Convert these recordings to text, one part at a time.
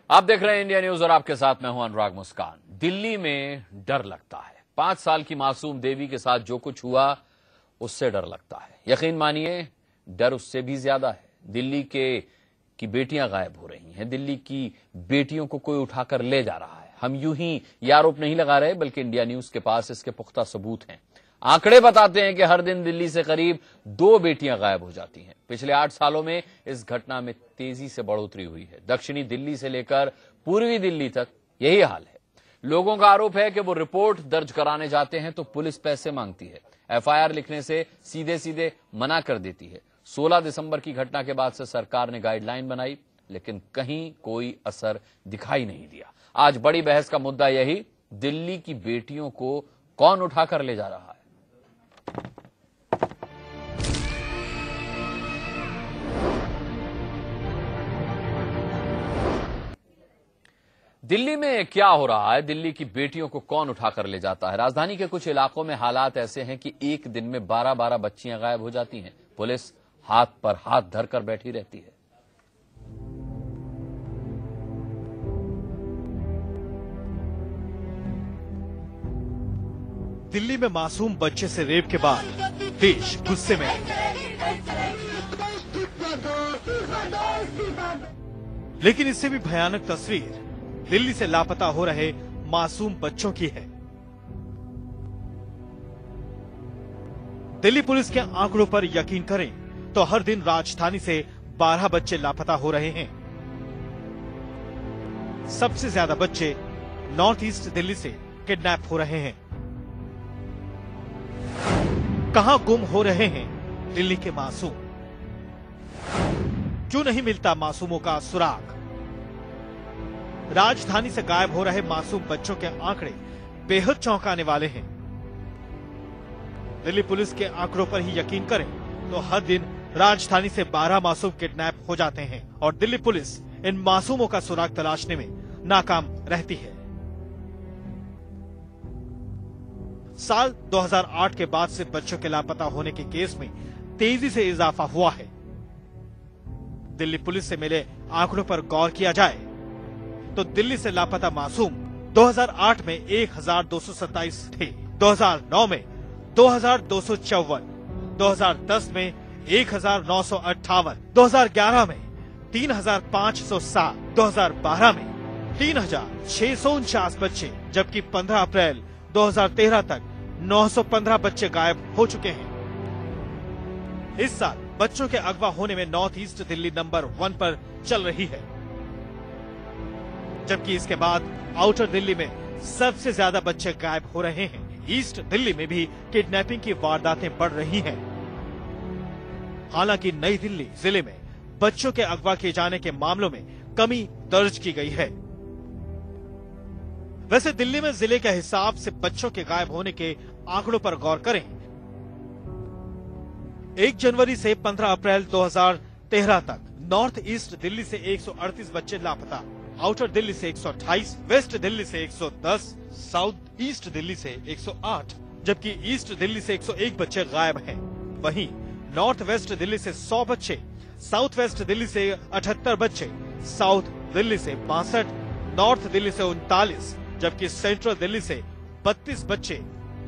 आप देख रहे हैं इंडिया न्यूज और आपके साथ मैं हूं अनुराग मुस्कान। दिल्ली में डर लगता है। 5 साल की मासूम देवी के साथ जो कुछ हुआ उससे डर लगता है। यकीन मानिए डर उससे भी ज्यादा है। दिल्ली की बेटियां गायब हो रही हैं। दिल्ली की बेटियों को कोई उठाकर ले जा रहा है। हम यूं ही ये आरोप नहीं लगा रहे, बल्कि इंडिया न्यूज के पास इसके पुख्ता सबूत हैं। आंकड़े बताते हैं कि हर दिन दिल्ली से करीब 2 बेटियां गायब हो जाती हैं। पिछले 8 सालों में इस घटना में तेजी से बढ़ोतरी हुई है। दक्षिणी दिल्ली से लेकर पूर्वी दिल्ली तक यही हाल है। लोगों का आरोप है कि वो रिपोर्ट दर्ज कराने जाते हैं तो पुलिस पैसे मांगती है, एफआईआर लिखने से सीधे सीधे मना कर देती है। 16 दिसंबर की घटना के बाद से सरकार ने गाइडलाइन बनाई, लेकिन कहीं कोई असर दिखाई नहीं दिया। आज बड़ी बहस का मुद्दा यही, दिल्ली की बेटियों को कौन उठाकर ले जा रहा है। दिल्ली में क्या हो रहा है, दिल्ली की बेटियों को कौन उठाकर ले जाता है। राजधानी के कुछ इलाकों में हालात ऐसे हैं कि एक दिन में 12-12 बच्चियां गायब हो जाती हैं। पुलिस हाथ पर हाथ धरकर बैठी रहती है। दिल्ली में मासूम बच्चे से रेप के बाद देश गुस्से में है। लेकिन इससे भी भयानक तस्वीर दिल्ली से लापता हो रहे मासूम बच्चों की है। दिल्ली पुलिस के आंकड़ों पर यकीन करें तो हर दिन राजधानी से 12 बच्चे लापता हो रहे हैं। सबसे ज्यादा बच्चे नॉर्थ ईस्ट दिल्ली से किडनैप हो रहे हैं। कहां गुम हो रहे हैं दिल्ली के मासूम? क्यों नहीं मिलता मासूमों का सुराग? राजधानी से गायब हो रहे मासूम बच्चों के आंकड़े बेहद चौंकाने वाले हैं। दिल्ली पुलिस के आंकड़ों पर ही यकीन करें तो हर दिन राजधानी से 12 मासूम किडनैप हो जाते हैं और दिल्ली पुलिस इन मासूमों का सुराग तलाशने में नाकाम रहती है। साल 2008 के बाद से बच्चों के लापता होने के केस में तेजी से इजाफा हुआ है। दिल्ली पुलिस से मिले आंकड़ों पर गौर किया जाए तो दिल्ली से लापता मासूम 2008 में 1227 थे, 2009 में 2254, 2010 में 1958, 2011 में 3507, 2012 में 3649 बच्चे, जबकि 15 अप्रैल 2013 तक 915 बच्चे गायब हो चुके हैं। इस साल बच्चों के अगवा होने में नॉर्थ ईस्ट दिल्ली नंबर 1 पर चल रही है, जबकि इसके बाद आउटर दिल्ली में सबसे ज्यादा बच्चे गायब हो रहे हैं। ईस्ट दिल्ली में भी किडनैपिंग की वारदातें बढ़ रही हैं। हालांकि नई दिल्ली जिले में बच्चों के अगवा किए जाने के मामलों में कमी दर्ज की गई है। वैसे दिल्ली में जिले के हिसाब से बच्चों के गायब होने के आंकड़ों पर गौर करें। 1 जनवरी से 15 अप्रैल 2013 तक नॉर्थ ईस्ट दिल्ली से 138 बच्चे लापता, आउटर दिल्ली से 128, वेस्ट दिल्ली से 110, साउथ ईस्ट दिल्ली से 108, जबकि ईस्ट दिल्ली से 101 बच्चे गायब हैं। वहीं नॉर्थ वेस्ट दिल्ली से 100 बच्चे, साउथ वेस्ट दिल्ली से 78 बच्चे, साउथ दिल्ली से 62, नॉर्थ दिल्ली से 39, जबकि सेंट्रल दिल्ली से 32 बच्चे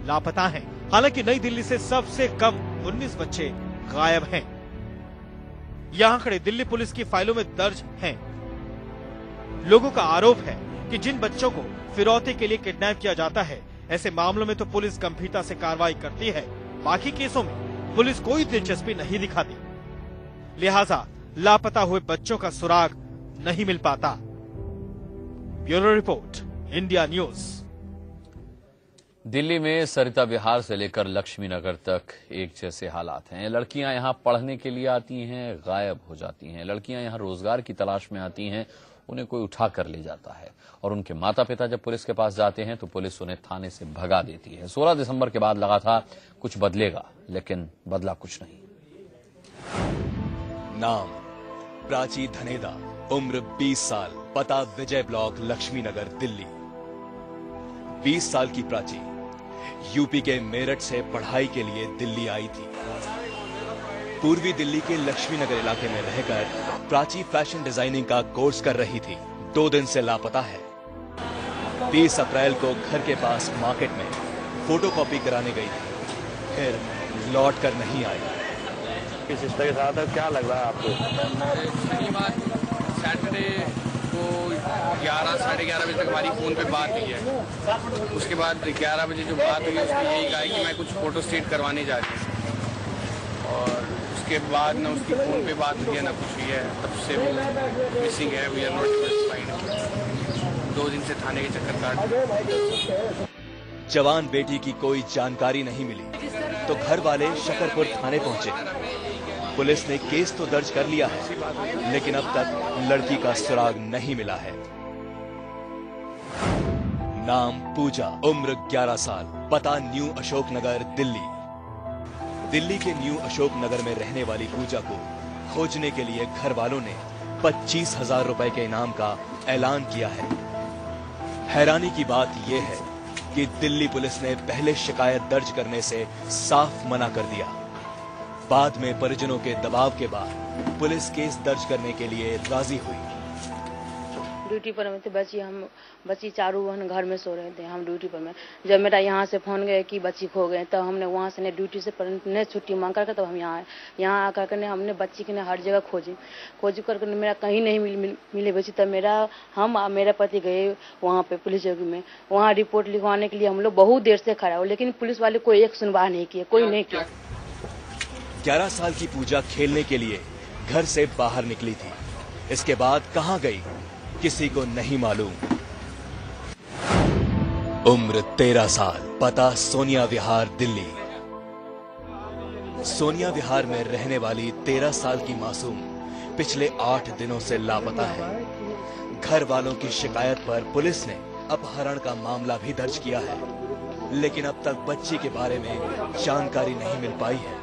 लापता हैं। हालांकि नई दिल्ली से सबसे कम 19 बच्चे गायब हैं। ये आंकड़े दिल्ली पुलिस की फाइलों में दर्ज हैं। लोगों का आरोप है कि जिन बच्चों को फिरौती के लिए किडनैप किया जाता है, ऐसे मामलों में तो पुलिस गंभीरता से कार्रवाई करती है, बाकी केसों में पुलिस कोई दिलचस्पी नहीं दिखाती। लिहाजा लापता हुए बच्चों का सुराग नहीं मिल पाता। Bureau report, India news. Delhi में सरिता विहार से लेकर लक्ष्मी नगर तक एक जैसे हालात हैं। लड़कियां यहां पढ़ने के लिए आती हैं, गायब हो जाती हैं। लड़कियां यहां रोजगार की तलाश में आती हैं, उन्हें कोई उठा कर ले जाता है और उनके माता पिता जब पुलिस के पास जाते हैं तो पुलिस उन्हें थाने से भगा देती है। 16 दिसंबर के बाद लगा था कुछ बदलेगा, लेकिन बदला कुछ नहीं। नाम प्राची धनेदा, उम्र 20 साल, पता विजय ब्लॉक, लक्ष्मी नगर, दिल्ली। 20 साल की प्राची यूपी के मेरठ से पढ़ाई के लिए दिल्ली आई थी। पूर्वी दिल्ली के लक्ष्मी नगर इलाके में रहकर प्राची फैशन डिजाइनिंग का कोर्स कर रही थी। 2 दिन से लापता है। 20 अप्रैल को घर के पास मार्केट में फोटोकॉपी कराने गई थी, फिर लौट कर नहीं आई। किस सिस्टर के साथ है, क्या लग रहा है आपको? सैटरडे को 11 साढ़े 11 बजे तक हमारी फ़ोन पे बात हुई है। उसके बाद 11 बजे जो बात हुई उसने यही कहा कि मैं कुछ फ़ोटो स्टेट करवाने जा रही हूँ, और उसके बाद ना उसकी फ़ोन पे बात हुई है ना कुछ हुई है। तब से वो मिसिंग है। We are not satisfied. 2 दिन से थाने के चक्कर काट। जवान बेटी की कोई जानकारी नहीं मिली तो घर वाले शकरपुर थाने पहुंचे। पुलिस ने केस तो दर्ज कर लिया है, लेकिन अब तक लड़की का सुराग नहीं मिला है। नाम पूजा, उम्र 11 साल, पता न्यू अशोक नगर, दिल्ली। दिल्ली के न्यू अशोक नगर में रहने वाली पूजा को खोजने के लिए घर वालों ने 25,000 रुपए के इनाम का ऐलान किया है। हैरानी की बात यह है कि दिल्ली पुलिस ने पहले शिकायत दर्ज करने से साफ मना कर दिया। बाद में परिजनों के दबाव के बाद पुलिस केस दर्ज करने के लिए राजी हुई। ड्यूटी पर में थे बच्ची चारों बहन घर में सो रहे थे, हम ड्यूटी पर में। जब मेरा यहाँ से फोन गया कि बच्ची खो गए, तब हमने वहाँ से ड्यूटी से ने छुट्टी मांग करके तब हम यहाँ आकर के हमने बच्ची की हर जगह खोजी करके मेरा कहीं नहीं मिली बच्ची। तब मेरा पति गए वहाँ पे पुलिस चौकी में, वहाँ रिपोर्ट लिखवाने के लिए हम लोग बहुत देर से खड़ा हो, लेकिन पुलिस वाले कोई एक सुनवाई नहीं किया, कोई नहीं किया। 11 साल की पूजा खेलने के लिए घर से बाहर निकली थी। इसके बाद कहां गई किसी को नहीं मालूम। उम्र 13 साल, पता सोनिया विहार, दिल्ली। सोनिया विहार में रहने वाली 13 साल की मासूम पिछले 8 दिनों से लापता है। घर वालों की शिकायत पर पुलिस ने अपहरण का मामला भी दर्ज किया है, लेकिन अब तक बच्ची के बारे में जानकारी नहीं मिल पाई है।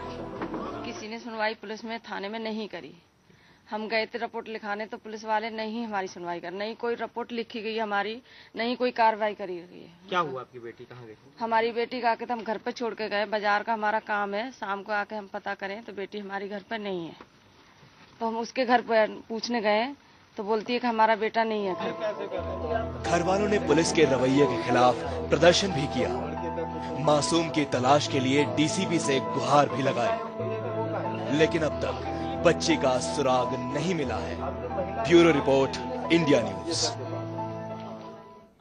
किसी ने सुनवाई पुलिस में थाने में नहीं करी। हम गए थे रिपोर्ट लिखाने तो पुलिस वाले नहीं हमारी सुनवाई कर, नहीं कोई रिपोर्ट लिखी गई हमारी, नहीं कोई कार्रवाई करी गई है। क्या हुआ? आपकी बेटी कहाँ गई? हमारी बेटी का आके तो हम घर पे छोड़ के गए, बाजार का हमारा काम है, शाम को आके हम पता करें तो बेटी हमारी घर पर नहीं है। तो हम उसके घर पर पूछने गए तो बोलती है कि हमारा बेटा नहीं है घर। घर वालों ने पुलिस के रवैये के खिलाफ प्रदर्शन भी किया। मासूम की तलाश के लिए डीसीपी से गुहार भी लगाई, लेकिन अब तक बच्ची का सुराग नहीं मिला है। Bureau report, India news.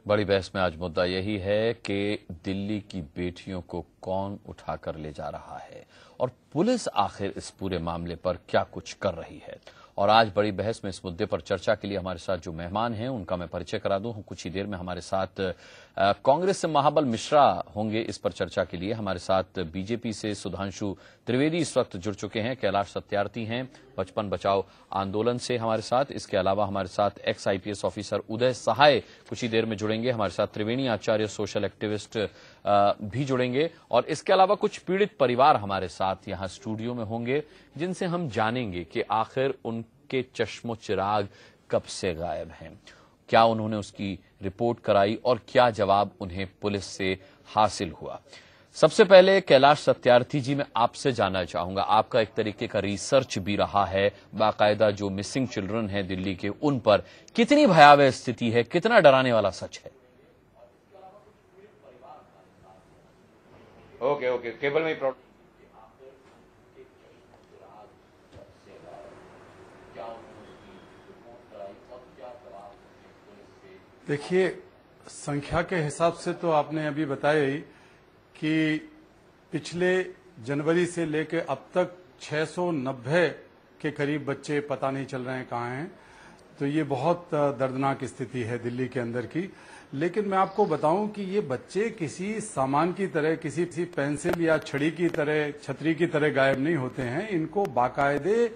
बड़ी बहस में आज मुद्दा यही है कि दिल्ली की बेटियों को कौन उठाकर ले जा रहा है और पुलिस आखिर इस पूरे मामले पर क्या कुछ कर रही है। और आज बड़ी बहस में इस मुद्दे पर चर्चा के लिए हमारे साथ जो मेहमान हैं उनका मैं परिचय करा दूं। कुछ ही देर में हमारे साथ कांग्रेस से महाबल मिश्रा होंगे इस पर चर्चा के लिए। हमारे साथ बीजेपी से सुधांशु त्रिवेदी इस वक्त जुड़ चुके हैं। कैलाश सत्यार्थी हैं बचपन बचाओ आंदोलन से हमारे साथ। इसके अलावा हमारे साथ एक्स IPS ऑफिसर उदय सहाय कुछ ही देर में जुड़ेंगे। हमारे साथ त्रिवेणी आचार्य सोशल एक्टिविस्ट भी जुड़ेंगे और इसके अलावा कुछ पीड़ित परिवार हमारे साथ यहां स्टूडियो में होंगे, जिनसे हम जानेंगे कि आखिर उनके चश्मो चिराग कब से गायब हैं, क्या उन्होंने उसकी रिपोर्ट कराई और क्या जवाब उन्हें पुलिस से हासिल हुआ। सबसे पहले कैलाश सत्यार्थी जी, मैं आपसे जानना चाहूंगा, आपका एक तरीके का रिसर्च भी रहा है, बाकायदा जो मिसिंग चिल्ड्रन हैं दिल्ली के उन पर कितनी भयावह स्थिति है, कितना डराने वाला सच है? ओके केबल में प्रॉब्लम। देखिए, संख्या के हिसाब से तो आपने अभी बताया ही कि पिछले जनवरी से लेकर अब तक 690 के करीब बच्चे पता नहीं चल रहे हैं कहाँ हैं। तो ये बहुत दर्दनाक स्थिति है दिल्ली के अंदर की। लेकिन मैं आपको बताऊं कि ये बच्चे किसी सामान की तरह, किसी पेंसिल या छड़ी की तरह, छतरी की तरह गायब नहीं होते हैं। इनको बाकायदे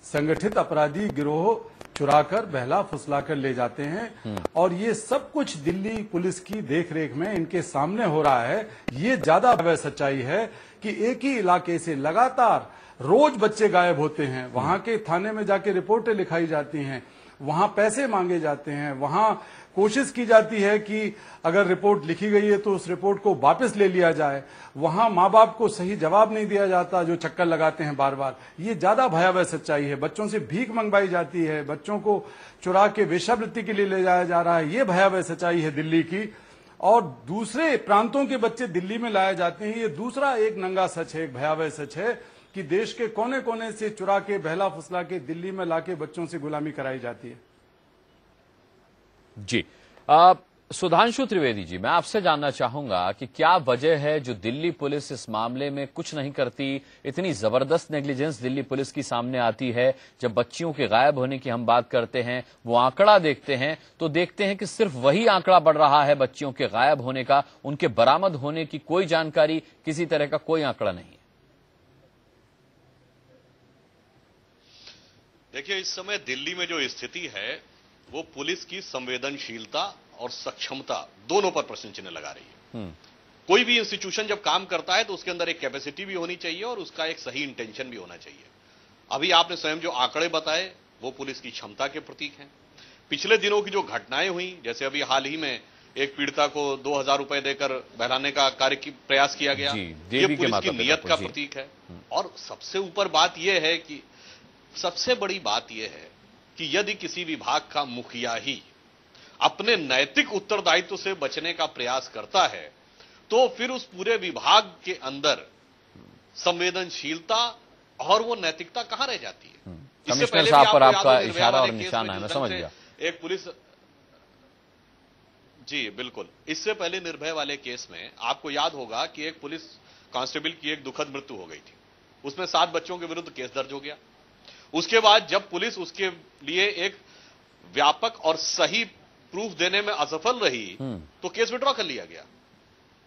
संगठित अपराधी गिरोह चुराकर बहला फुसलाकर ले जाते हैं और ये सब कुछ दिल्ली पुलिस की देखरेख में इनके सामने हो रहा है। ये ज्यादा वह सच्चाई है कि एक ही इलाके से लगातार रोज बच्चे गायब होते हैं। वहां के थाने में जाके रिपोर्टें लिखाई जाती हैं, वहां पैसे मांगे जाते हैं, वहां कोशिश की जाती है कि अगर रिपोर्ट लिखी गई है तो उस रिपोर्ट को वापस ले लिया जाए, वहां माँ बाप को सही जवाब नहीं दिया जाता जो चक्कर लगाते हैं बार बार। ये ज्यादा भयावह सच्चाई है। बच्चों से भीख मंगवाई जाती है, बच्चों को चुरा के वेश्यावृत्ति के लिए ले जाया जा रहा है। ये भयावह सच्चाई है दिल्ली की। और दूसरे प्रांतों के बच्चे दिल्ली में लाए जाते हैं। ये दूसरा एक नंगा सच है, एक भयावह सच है कि देश के कोने कोने से चुरा के बहला फुसला के दिल्ली में लाके बच्चों से गुलामी कराई जाती है। जी सुधांशु त्रिवेदी जी, मैं आपसे जानना चाहूंगा कि क्या वजह है जो दिल्ली पुलिस इस मामले में कुछ नहीं करती? इतनी जबरदस्त नेग्लिजेंस दिल्ली पुलिस की सामने आती है। जब बच्चियों के गायब होने की हम बात करते हैं, वो आंकड़ा देखते हैं तो देखते हैं कि सिर्फ वही आंकड़ा बढ़ रहा है बच्चियों के गायब होने का, उनके बरामद होने की कोई जानकारी, किसी तरह का कोई आंकड़ा नहीं है। देखिए, इस समय दिल्ली में जो स्थिति है वो पुलिस की संवेदनशीलता और सक्षमता दोनों पर प्रश्न चिन्ह लगा रही है। कोई भी इंस्टीट्यूशन जब काम करता है तो उसके अंदर एक कैपेसिटी भी होनी चाहिए और उसका एक सही इंटेंशन भी होना चाहिए। अभी आपने स्वयं जो आंकड़े बताए वो पुलिस की क्षमता के प्रतीक हैं। पिछले दिनों की जो घटनाएं हुई, जैसे अभी हाल ही में एक पीड़िता को 2000 रुपए देकर बहलाने का कार्य की प्रयास किया गया, ये पुलिस की नीयत का प्रतीक है। और सबसे ऊपर बात यह है कि सबसे बड़ी बात यह है कि यदि किसी विभाग का मुखिया ही अपने नैतिक उत्तरदायित्व से बचने का प्रयास करता है तो फिर उस पूरे विभाग के अंदर संवेदनशीलता और वो नैतिकता कहां रह जाती है? इससे पहले साहब पर आपका इशारा और निशाना है, मैं समझ गया। एक पुलिस, जी बिल्कुल, इससे पहले निर्भया वाले केस में आपको याद होगा कि एक पुलिस कांस्टेबल की एक दुखद मृत्यु हो गई थी। उसमें 7 बच्चों के विरुद्ध केस दर्ज हो गया। उसके बाद जब पुलिस उसके लिए एक व्यापक और सही प्रूफ देने में असफल रही तो केस विड्रॉ कर लिया गया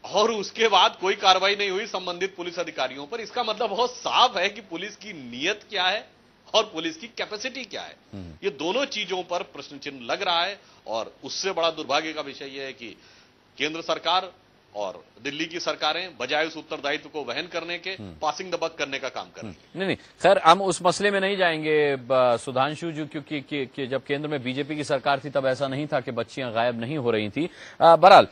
और उसके बाद कोई कार्रवाई नहीं हुई संबंधित पुलिस अधिकारियों पर। इसका मतलब बहुत साफ है कि पुलिस की नीयत क्या है और पुलिस की कैपेसिटी क्या है। ये दोनों चीजों पर प्रश्न चिन्ह लग रहा है और उससे बड़ा दुर्भाग्य का विषय यह है कि केंद्र सरकार और दिल्ली की सरकारें बजाय उस उत्तरदायित्व को वहन करने के पासिंग द बक करने का काम कर रही हैं। नहीं, खैर हम उस मसले में नहीं जाएंगे सुधांशु जी, क्योंकि जब केंद्र में बीजेपी की सरकार थी तब ऐसा नहीं था कि बच्चियां गायब नहीं हो रही थी। बहरहाल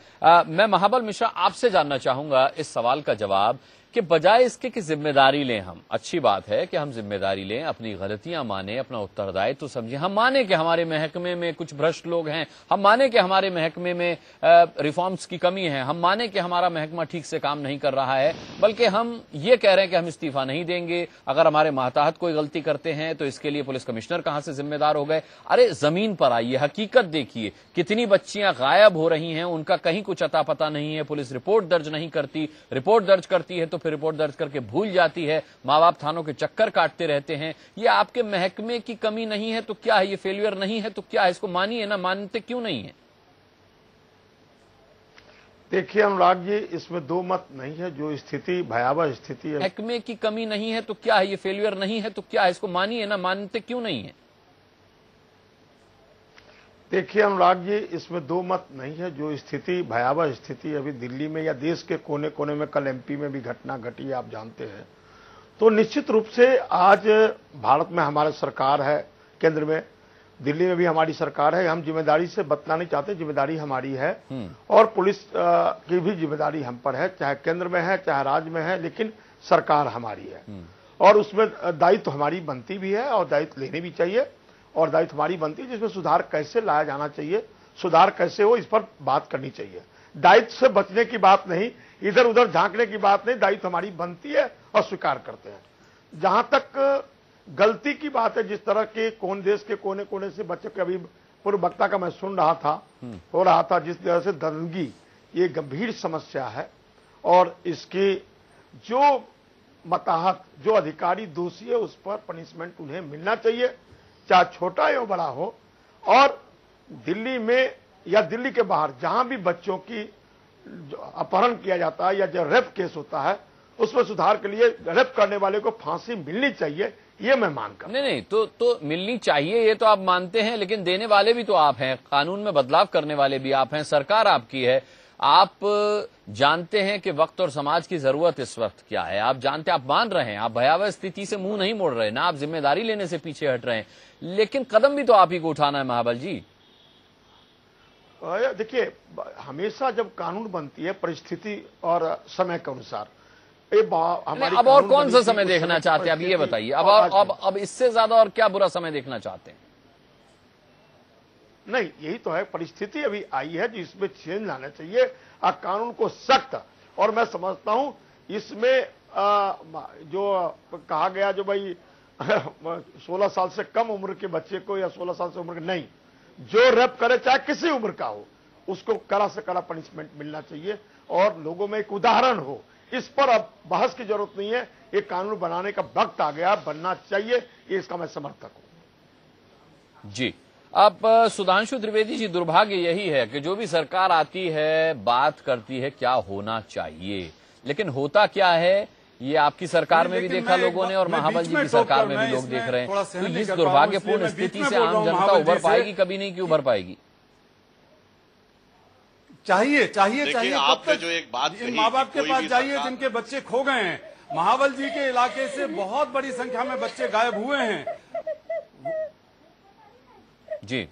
मैं महाबल मिश्रा आपसे जानना चाहूंगा इस सवाल का जवाब कि बजाय इसके कि जिम्मेदारी लें हम, अच्छी बात है कि हम जिम्मेदारी लें, अपनी गलतियां माने, अपना उत्तरदायित्व तो समझें। हम माने कि हमारे महकमे में कुछ भ्रष्ट लोग हैं, हम माने कि हमारे महकमे में रिफॉर्म्स की कमी है, हम माने कि हमारा महकमा ठीक से काम नहीं कर रहा है, बल्कि हम ये कह रहे हैं कि हम इस्तीफा नहीं देंगे। अगर हमारे मातहत कोई गलती करते हैं तो इसके लिए पुलिस कमिश्नर कहां से जिम्मेदार हो गए? अरे जमीन पर आइए, हकीकत देखिए, कितनी बच्चियां गायब हो रही हैं, उनका कहीं कुछ अता पता नहीं है। पुलिस रिपोर्ट दर्ज नहीं करती, रिपोर्ट दर्ज करती है तो फिर रिपोर्ट दर्ज करके भूल जाती है, माँ बाप थानों के चक्कर काटते रहते हैं। ये आपके महकमे की कमी नहीं है तो क्या है? ये फेलियर नहीं है तो क्या है? इसको मानिए ना, मानते क्यों नहीं है? देखिए अनुराग जी, इसमें दो मत नहीं है। जो स्थिति भयावह स्थिति है, महकमे की कमी नहीं है तो क्या है? ये फेलियर नहीं है तो क्या है? इसको मानिए ना, मानते क्यों नहीं है? देखिए अनुराग जी, इसमें दो मत नहीं है। जो स्थिति भयावह स्थिति अभी दिल्ली में या देश के कोने कोने में, कल एमपी में भी घटना घटी है, आप जानते हैं। तो निश्चित रूप से आज भारत में हमारी सरकार है, केंद्र में, दिल्ली में भी हमारी सरकार है। हम जिम्मेदारी से बचना नहीं चाहते, जिम्मेदारी हमारी है और पुलिस की भी जिम्मेदारी हम पर है, चाहे केंद्र में है चाहे राज्य में है, लेकिन सरकार हमारी है और उसमें दायित्व हमारी बनती भी है और दायित्व लेने भी चाहिए और दायित्व हमारी बनती है। जिसमें सुधार कैसे लाया जाना चाहिए, सुधार कैसे हो, इस पर बात करनी चाहिए। दायित्व से बचने की बात नहीं, इधर उधर झांकने की बात नहीं, दायित्व हमारी बनती है और स्वीकार करते हैं। जहां तक गलती की बात है, जिस तरह के देश के कोने कोने से बच्चे के, अभी पूर्व वक्ता का मैं सुन रहा था, हो रहा था, जिस तरह से दंगगी ये गंभीर समस्या है और इसकी जो मताहत, जो अधिकारी दोषी है उस पर पनिशमेंट उन्हें मिलना चाहिए, चाहे छोटा या बड़ा हो। और दिल्ली में या दिल्ली के बाहर जहां भी बच्चों की अपहरण किया जाता है या जो रेप केस होता है, उसमें सुधार के लिए रेप करने वाले को फांसी मिलनी चाहिए, ये मैं मानकर। नहीं, तो मिलनी चाहिए ये तो आप मानते हैं, लेकिन देने वाले भी तो आप हैं, कानून में बदलाव करने वाले भी आप हैं, सरकार आपकी है। आप जानते हैं कि वक्त और समाज की जरूरत इस वक्त क्या है, आप जानते, आप मान रहे हैं, आप भयावह स्थिति से मुंह नहीं मोड़ रहे ना, आप जिम्मेदारी लेने से पीछे हट रहे हैं। लेकिन कदम भी तो आप ही को उठाना है महाबल जी। देखिए, हमेशा जब कानून बनती है परिस्थिति और समय के अनुसार, हमारी अब और कौन सा समय देखना चाहते हैं, अब ये बताइए। अब इससे ज्यादा और क्या बुरा समय देखना चाहते हैं? नहीं, यही तो है, परिस्थिति अभी आई है जिसमें चेंज लाना चाहिए, कानून को सख्त। और मैं समझता हूं इसमें जो कहा गया, जो भाई 16 साल से कम उम्र के बच्चे को या 16 साल से उम्र के नहीं, जो रेप करे चाहे किसी उम्र का हो, उसको कड़ा से कड़ा पनिशमेंट मिलना चाहिए और लोगों में एक उदाहरण हो। इस पर अब बहस की जरूरत नहीं है, ये कानून बनाने का वक्त आ गया, बनना चाहिए, ये इसका मैं समर्थक हूं। जी, अब सुधांशु त्रिवेदी जी, दुर्भाग्य यही है कि जो भी सरकार आती है बात करती है क्या होना चाहिए, लेकिन होता क्या है ये आपकी सरकार में भी देखा लोगों ने और महाबल जी की सरकार में भी लोग देख रहे हैं। तो इस दुर्भाग्यपूर्ण स्थिति से आम जनता उभर पाएगी कभी नहीं कि उभर पाएगी? चाहिए आपने जो एक बात इन माँ बाप के पास जाइए जिनके बच्चे खो गए हैं। महाबल जी के इलाके से बहुत बड़ी संख्या में बच्चे गायब हुए हैं। जी,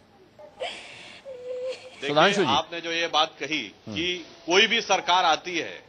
देखिए, आपने जो ये बात कही कि कोई भी सरकार आती है,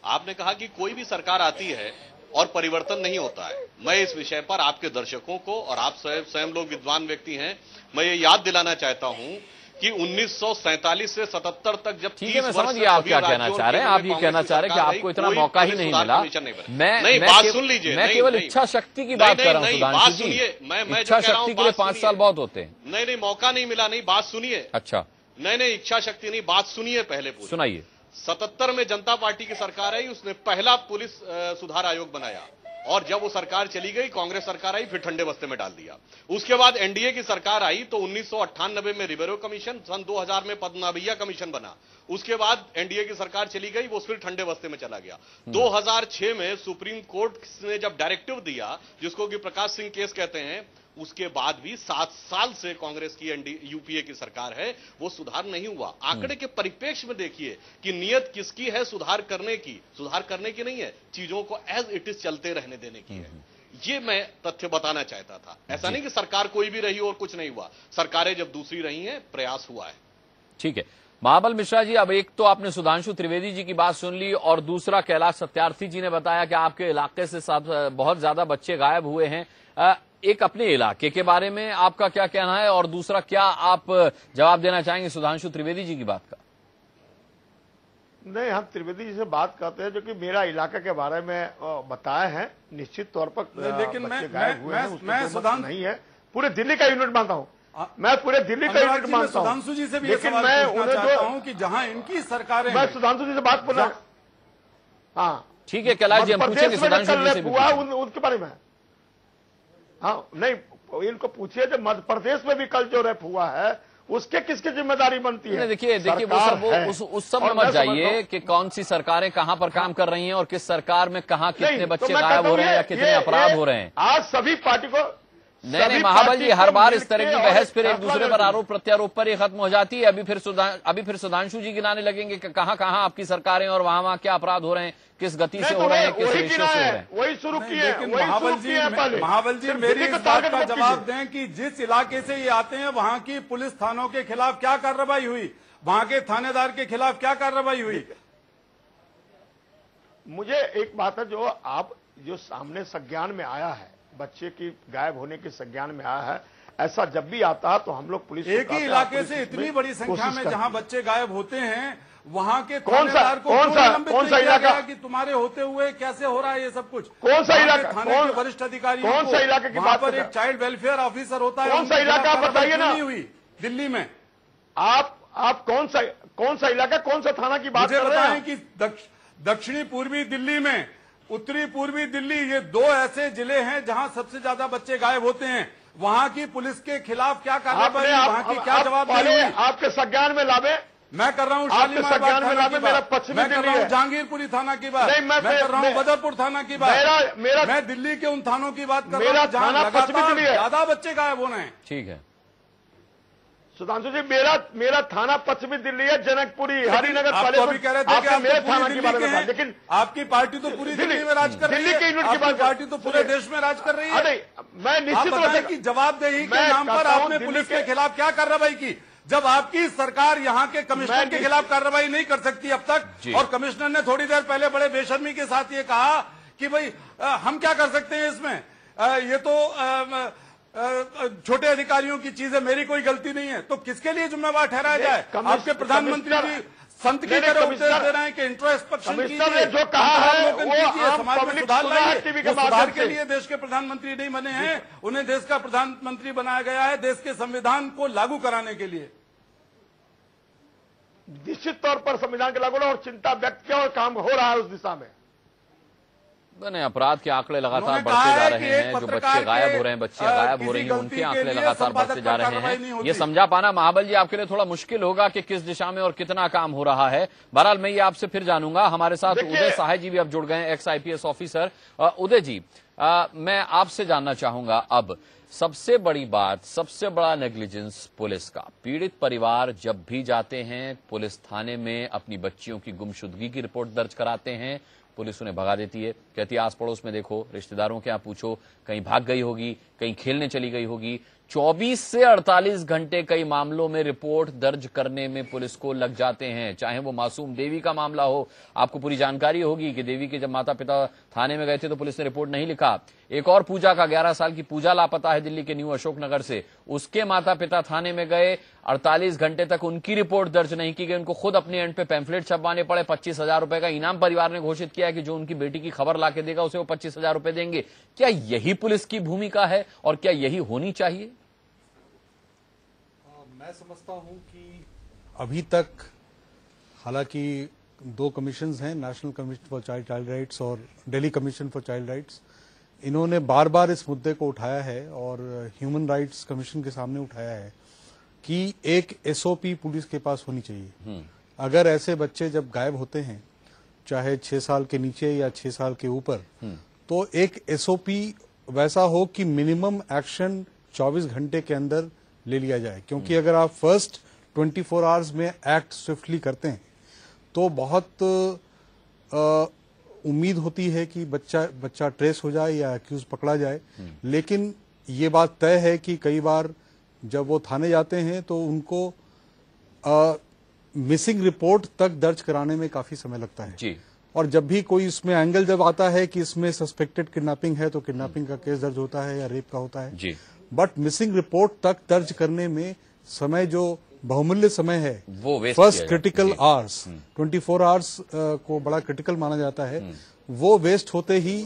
आपने कहा कि कोई भी सरकार आती है और परिवर्तन नहीं होता है। मैं इस विषय पर आपके दर्शकों को और आप स्वयं लोग विद्वान व्यक्ति हैं, मैं ये याद दिलाना चाहता हूं कि 1947 से 77 तक जब ठीक है, मैं समझ गया आप क्या कहना चाह रहे हैं। आप ये कहना चाह रहे हैं कि आपको इतना मौका ही नहीं मिला। नहीं, बात सुन लीजिए, मैं केवल इच्छा शक्ति की बात कर रहा हूं सुधांशु जी। मैं इच्छा शक्ति के लिए 5 साल बहुत होते हैं। नहीं, मौका नहीं मिला, नहीं, बात सुनिए। अच्छा, नहीं, इच्छा शक्ति नहीं, बात सुनिए पहले पूरी। सुनाइए। 77 में जनता पार्टी की सरकार आई, उसने पहला पुलिस सुधार आयोग बनाया और जब वो सरकार चली गई, कांग्रेस सरकार आई, फिर ठंडे बस्ते में डाल दिया। उसके बाद एनडीए की सरकार आई तो 1998 में रिबेरो कमीशन, सन 2000 में पद्मनाभैया कमीशन बना। उसके बाद एनडीए की सरकार चली गई, वो फिर ठंडे बस्ते में चला गया। 2006 में सुप्रीम कोर्ट ने जब डायरेक्टिव दिया, जिसको कि प्रकाश सिंह केस कहते हैं, उसके बाद भी 7 साल से कांग्रेस की यूपीए की सरकार है, वो सुधार नहीं हुआ। आंकड़े के परिप्रेक्ष्य में देखिए कि नियत किसकी है सुधार करने की नहीं है, चीजों को एज इट इज चलते रहने देने की है। ये मैं तथ्य बताना चाहता था। ऐसा नहीं कि सरकार कोई भी रही और कुछ नहीं हुआ, सरकारें जब दूसरी रही हैं प्रयास हुआ है। ठीक है महाबल मिश्रा जी, अब एक तो आपने सुधांशु त्रिवेदी जी की बात सुन ली और दूसरा कैलाश सत्यार्थी जी ने बताया कि आपके इलाके से बहुत ज्यादा बच्चे गायब हुए हैं। एक अपने इलाके के बारे में आपका क्या कहना है और दूसरा क्या आप जवाब देना चाहेंगे सुधांशु त्रिवेदी जी की बात का? नहीं, हम त्रिवेदी जी से बात करते हैं जो कि मेरा इलाके के बारे में बताए हैं, निश्चित तौर पर लेकिन मैं सुधांशु नहीं है, पूरे दिल्ली का यूनिट मानता हूँ, मैं पूरे दिल्ली का यूनिट मानता हूँ। सुधांशु जी से भी लेकिन मैं उन्हें चाहता हूँ कि जहाँ इनकी सरकारें, मैं सुधांशु जी से बात कर रहा हूँ। हाँ ठीक है कैलाश जी, हम पूछेंगे सुधांशु जी से भी उनके बारे में। हाँ नहीं, इनको पूछिए जो मध्य प्रदेश में भी कल जो रेप हुआ है उसके किसकी जिम्मेदारी बनती है? देखिए वो उस सब में मत जाइए कि कौन सी सरकारें कहां पर काम कर रही हैं और किस सरकार में कहां कितने बच्चे गायब हो रहे हैं या कितने अपराध हो रहे हैं। आज सभी पार्टी को नहीं महाबल जी, हर बार इस तरह की बहस फिर एक दूसरे पर आरोप प्रत्यारोप पर ही खत्म हो जाती है। अभी फिर सुधांशु जी गिनाने लगेंगे कि कहां आपकी सरकारें और वहां क्या अपराध हो रहे हैं, किस गति से हो रहे हैं, किस रेशियो से हो रहे हैं। वही शुरू किए। महाबल जी मेरी इस बात का जवाब दें कि जिस इलाके से ये आते हैं वहां की पुलिस थानों के खिलाफ क्या कार्रवाई हुई, वहां के थानेदार के खिलाफ क्या कार्रवाई हुई? मुझे एक बात है, जो सामने संज्ञान में आया है, बच्चे की गायब होने के संज्ञान में आया है, ऐसा जब भी आता है तो हम लोग पुलिस एक ही इलाके से इतनी बड़ी संख्या में जहां बच्चे गायब होते हैं वहां के थानेदार को कौन सा इलाका कि तुम्हारे होते हुए कैसे हो रहा है ये सब कुछ? कौन सा इलाका? थाने के वरिष्ठ अधिकारी, कौन सा इलाके की बात पर एक चाइल्ड वेलफेयर ऑफिसर होता है, कौन सा इलाका बताइए ना? हुई दिल्ली में आप कौन सा इलाका, कौन सा थाना की बात कर रहे हैं? कि दक्षिणी पूर्वी दिल्ली में, उत्तरी पूर्वी दिल्ली, ये 2 ऐसे जिले हैं जहां सबसे ज्यादा बच्चे गायब होते हैं। वहां की पुलिस के खिलाफ क्या कार्रवाई, वहां की क्या जवाबदारी? आपके संज्ञान में लावे। मैं कर रहा हूँ शालीमार बाग थाना की बात, मैं कर रहा हूँ जहांगीरपुरी थाना की बात, मैं कर रहा हूँ बदरपुर थाना की बात, मैं दिल्ली के उन थानों की बात कर रहा हूँ जहां लगातार ज्यादा बच्चे गायब हो रहे हैं। ठीक है, सुधांशु जी, मेरा थाना पश्चिमी दिल्ली है, जनकपुरी, हरिनगर। आप तो अभी कह रहे थे कि आप मेरे तो थाना पूरी की दिल्ली बात के हैं, लेकिन आपकी पार्टी तो पूरी दिल्ली में राज कर रही है। दिल्ली के यूनिट की बात, पार्टी तो पूरे देश में राज कर रही है। मैं निश्चित रूप से की जवाबदेही के नाम पर आपने पुलिस के खिलाफ क्या कार्रवाई की, जब आपकी सरकार यहाँ के कमिश्नर के खिलाफ कार्रवाई नहीं कर सकती अब तक, और कमिश्नर ने थोड़ी देर पहले बड़े बेशर्मी के साथ ये कहा कि भाई हम क्या कर सकते हैं इसमें, ये तो छोटे अधिकारियों की चीज है, मेरी कोई गलती नहीं है। तो किसके लिए जिम्मेवार ठहराया जाए? आपके प्रधानमंत्री जी संत की तरह उपदेश दे रहे हैं कि इंट्रोस्पेक्शन कीजिए, जो कहा है वो समाज में सुधार लाइए। सुधार के लिए देश के प्रधानमंत्री नहीं बने हैं, उन्हें देश का प्रधानमंत्री बनाया गया है देश के संविधान को लागू कराने के लिए। निश्चित तौर पर संविधान के लागू और चिंता व्यक्त किया और काम हो रहा है उस दिशा में। बने अपराध के आंकड़े लगातार बढ़ते जा रहे हैं, जो बच्चे गायब हो रहे हैं, बच्चियां गायब हो रही हैं, उनके आंकड़े लगातार बढ़ते जा रहे हैं। ये समझा पाना महाबल जी आपके लिए थोड़ा मुश्किल होगा कि किस दिशा में और कितना काम हो रहा है। बहरहाल मैं ये आपसे फिर जानूंगा। हमारे साथ उदय सहाय जी भी अब जुड़ गए हैं, एक्स IPS ऑफिसर। उदय जी, मैं आपसे जानना चाहूंगा अब सबसे बड़ी बात, सबसे बड़ा नेग्लिजेंस पुलिस का। पीड़ित परिवार जब भी जाते हैं पुलिस थाने में, अपनी बच्चियों की गुमशुदगी की रिपोर्ट दर्ज कराते हैं, पुलिस उन्हें भगा देती है, कहती है आस पड़ोस में देखो, रिश्तेदारों के यहाँ पूछो, कहीं भाग गई होगी, कहीं खेलने चली गई होगी। 24 से 48 घंटे कई मामलों में रिपोर्ट दर्ज करने में पुलिस को लग जाते हैं, चाहे वो मासूम देवी का मामला हो। आपको पूरी जानकारी होगी कि देवी के जब माता पिता थाने में गए थे तो पुलिस ने रिपोर्ट नहीं लिखा। एक और पूजा का 11 साल की पूजा लापता है दिल्ली के न्यू अशोकनगर से, उसके माता पिता थाने में गए, 48 घंटे तक उनकी रिपोर्ट दर्ज नहीं की गई, उनको खुद अपने एंड पे पैम्फलेट छपवाने पड़े। 25,000 रुपए का इनाम परिवार ने घोषित किया है कि जो उनकी बेटी की खबर लाके देगा उसे वो 25,000 रुपए देंगे। क्या यही पुलिस की भूमिका है और क्या यही होनी चाहिए? मैं समझता हूं कि अभी तक, हालांकि 2 कमीशंस हैं, national commission for child rights और Delhi commission for child rights, इन्होंने बार बार इस मुद्दे को उठाया है और ह्यूमन राइट्स कमीशन के सामने उठाया है कि एक SOP पुलिस के पास होनी चाहिए। अगर ऐसे बच्चे जब गायब होते हैं, चाहे 6 साल के नीचे या 6 साल के ऊपर, तो एक SOP वैसा हो कि मिनिमम एक्शन 24 घंटे के अंदर ले लिया जाए। क्योंकि अगर आप फर्स्ट 24 आवर्स में एक्ट स्विफ्टली करते हैं तो बहुत उम्मीद होती है कि बच्चा ट्रेस हो जाए या एक्यूज पकड़ा जाए। लेकिन ये बात तय है कि कई बार जब वो थाने जाते हैं तो उनको मिसिंग रिपोर्ट तक दर्ज कराने में काफी समय लगता है जी। और जब भी कोई इसमें एंगल जब आता है कि इसमें सस्पेक्टेड किडनैपिंग है तो किडनैपिंग का केस दर्ज होता है या रेप का होता है जी। बट मिसिंग रिपोर्ट तक दर्ज करने में समय, जो बहुमूल्य समय है, वो फर्स्ट क्रिटिकल आवर्स, 24 आवर्स को बड़ा क्रिटिकल माना जाता है, वो वेस्ट होते ही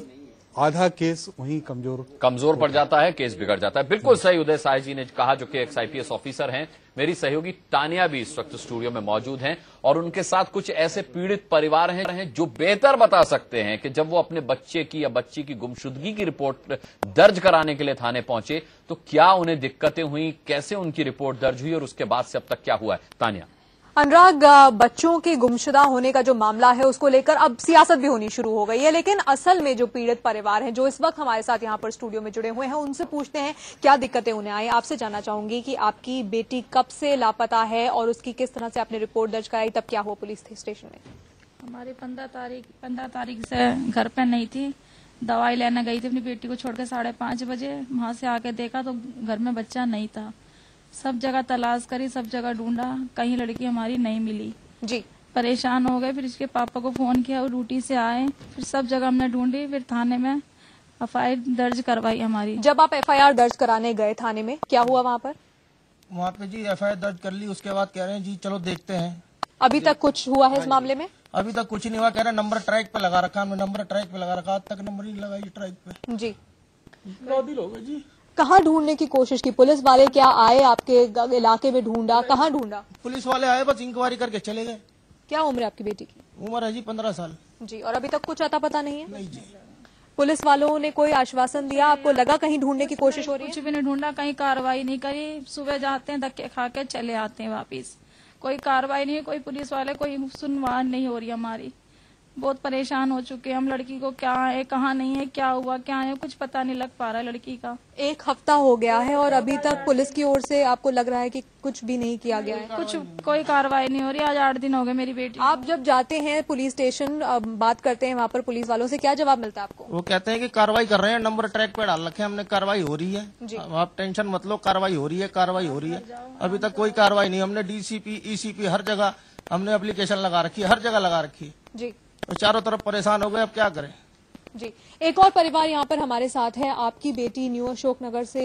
आधा केस वहीं कमजोर पड़ जाता है, केस बिगड़ जाता है। बिल्कुल सही उदय साय जी ने कहा, जो कि एक्स IPS ऑफिसर हैं। मेरी सहयोगी तानिया भी इस वक्त स्टूडियो में मौजूद हैं और उनके साथ कुछ ऐसे पीड़ित परिवार हैं जो बेहतर बता सकते हैं कि जब वो अपने बच्चे की या बच्ची की गुमशुदगी की रिपोर्ट दर्ज कराने के लिए थाने पहुंचे तो क्या उन्हें दिक्कतें हुई, कैसे उनकी रिपोर्ट दर्ज हुई और उसके बाद से अब तक क्या हुआ है। तानिया। अनुराग, बच्चों के गुमशुदा होने का जो मामला है उसको लेकर अब सियासत भी होनी शुरू हो गई है, लेकिन असल में जो पीड़ित परिवार हैं, जो इस वक्त हमारे साथ यहाँ पर स्टूडियो में जुड़े हुए हैं, उनसे पूछते हैं क्या दिक्कतें उन्हें आई। आपसे जानना चाहूंगी कि आपकी बेटी कब से लापता है और उसकी किस तरह से आपने रिपोर्ट दर्ज कराई, तब क्या हुआ पुलिस स्टेशन में? हमारी 15 तारीख से घर पे नहीं थी, दवाई लेने गई थी अपनी बेटी को छोड़कर 5:30 बजे। वहां से आके देखा तो घर में बच्चा नहीं था। सब जगह तलाश करी, सब जगह ढूंढा, कहीं लड़की हमारी नहीं मिली जी। परेशान हो गए, फिर इसके पापा को फोन किया, वो ड्यूटी से आए, फिर सब जगह हमने ढूंढी, फिर थाने में FIR दर्ज करवाई हमारी। जब आप FIR दर्ज कराने गए थाने में, क्या हुआ वहाँ पर? वहाँ पे जी FIR दर्ज कर ली, उसके बाद कह रहे हैं जी चलो देखते हैं। अभी तक कुछ हुआ है इस मामले में? अभी तक कुछ नहीं हुआ, कह रहे नंबर ट्रैक पे लगा रखा, हमने नंबर ट्रैक पे लगा रखा, आज तक नंबर ही लगाई ट्रैक पे जी। 9 दिन हो गए जी। कहाँ ढूंढने की कोशिश की? पुलिस वाले क्या आए आपके इलाके में? ढूंढा, कहाँ ढूंढा? पुलिस वाले आए, बस इंक्वायरी करके चले गए। क्या उम्र है आपकी बेटी की? उम्र है जी 15 साल जी। और अभी तक कुछ अता पता नहीं है? नहीं जी। पुलिस वालों ने कोई आश्वासन दिया आपको? लगा कहीं ढूंढने की कोशिश हो रही है? कुछ भी नहीं ढूंढा, कहीं कार्रवाई नहीं करी। सुबह जाते हैं, धक्के खा के चले आते हैं वापिस, कोई कार्रवाई नहीं है, कोई पुलिस वाले कोई सुनवाई नहीं हो रही हमारी। बहुत परेशान हो चुके हैं हम। लड़की को क्या है, कहाँ नहीं है, क्या हुआ, क्या है, कुछ पता नहीं लग पा रहा है लड़की का। 1 हफ्ता हो गया है और अभी तक पुलिस की ओर से आपको लग रहा है कि कुछ भी नहीं किया गया है? कुछ कोई कार्रवाई नहीं हो रही। आज 8 दिन हो गए मेरी बेटी। आप जब जाते हैं पुलिस स्टेशन, बात करते हैं वहाँ पर पुलिस वालों से, क्या जवाब मिलता है आपको? वो कहते हैं कि कार्रवाई कर रहे हैं, नंबर ट्रैक पे डाल रखे हैं हमने, कार्रवाई हो रही है, आप टेंशन मत लो, कार्रवाई हो रही है, कार्रवाई हो रही है। अभी तक कोई कार्रवाई नहीं। हमने डीसीपी, ईसीपी हर जगह हमने एप्लीकेशन लगा रखी है, हर जगह लगा रखी है जी। तो चारों तरफ परेशान हो गए, अब क्या करें जी। एक और परिवार यहाँ पर हमारे साथ है। आपकी बेटी न्यू अशोकनगर से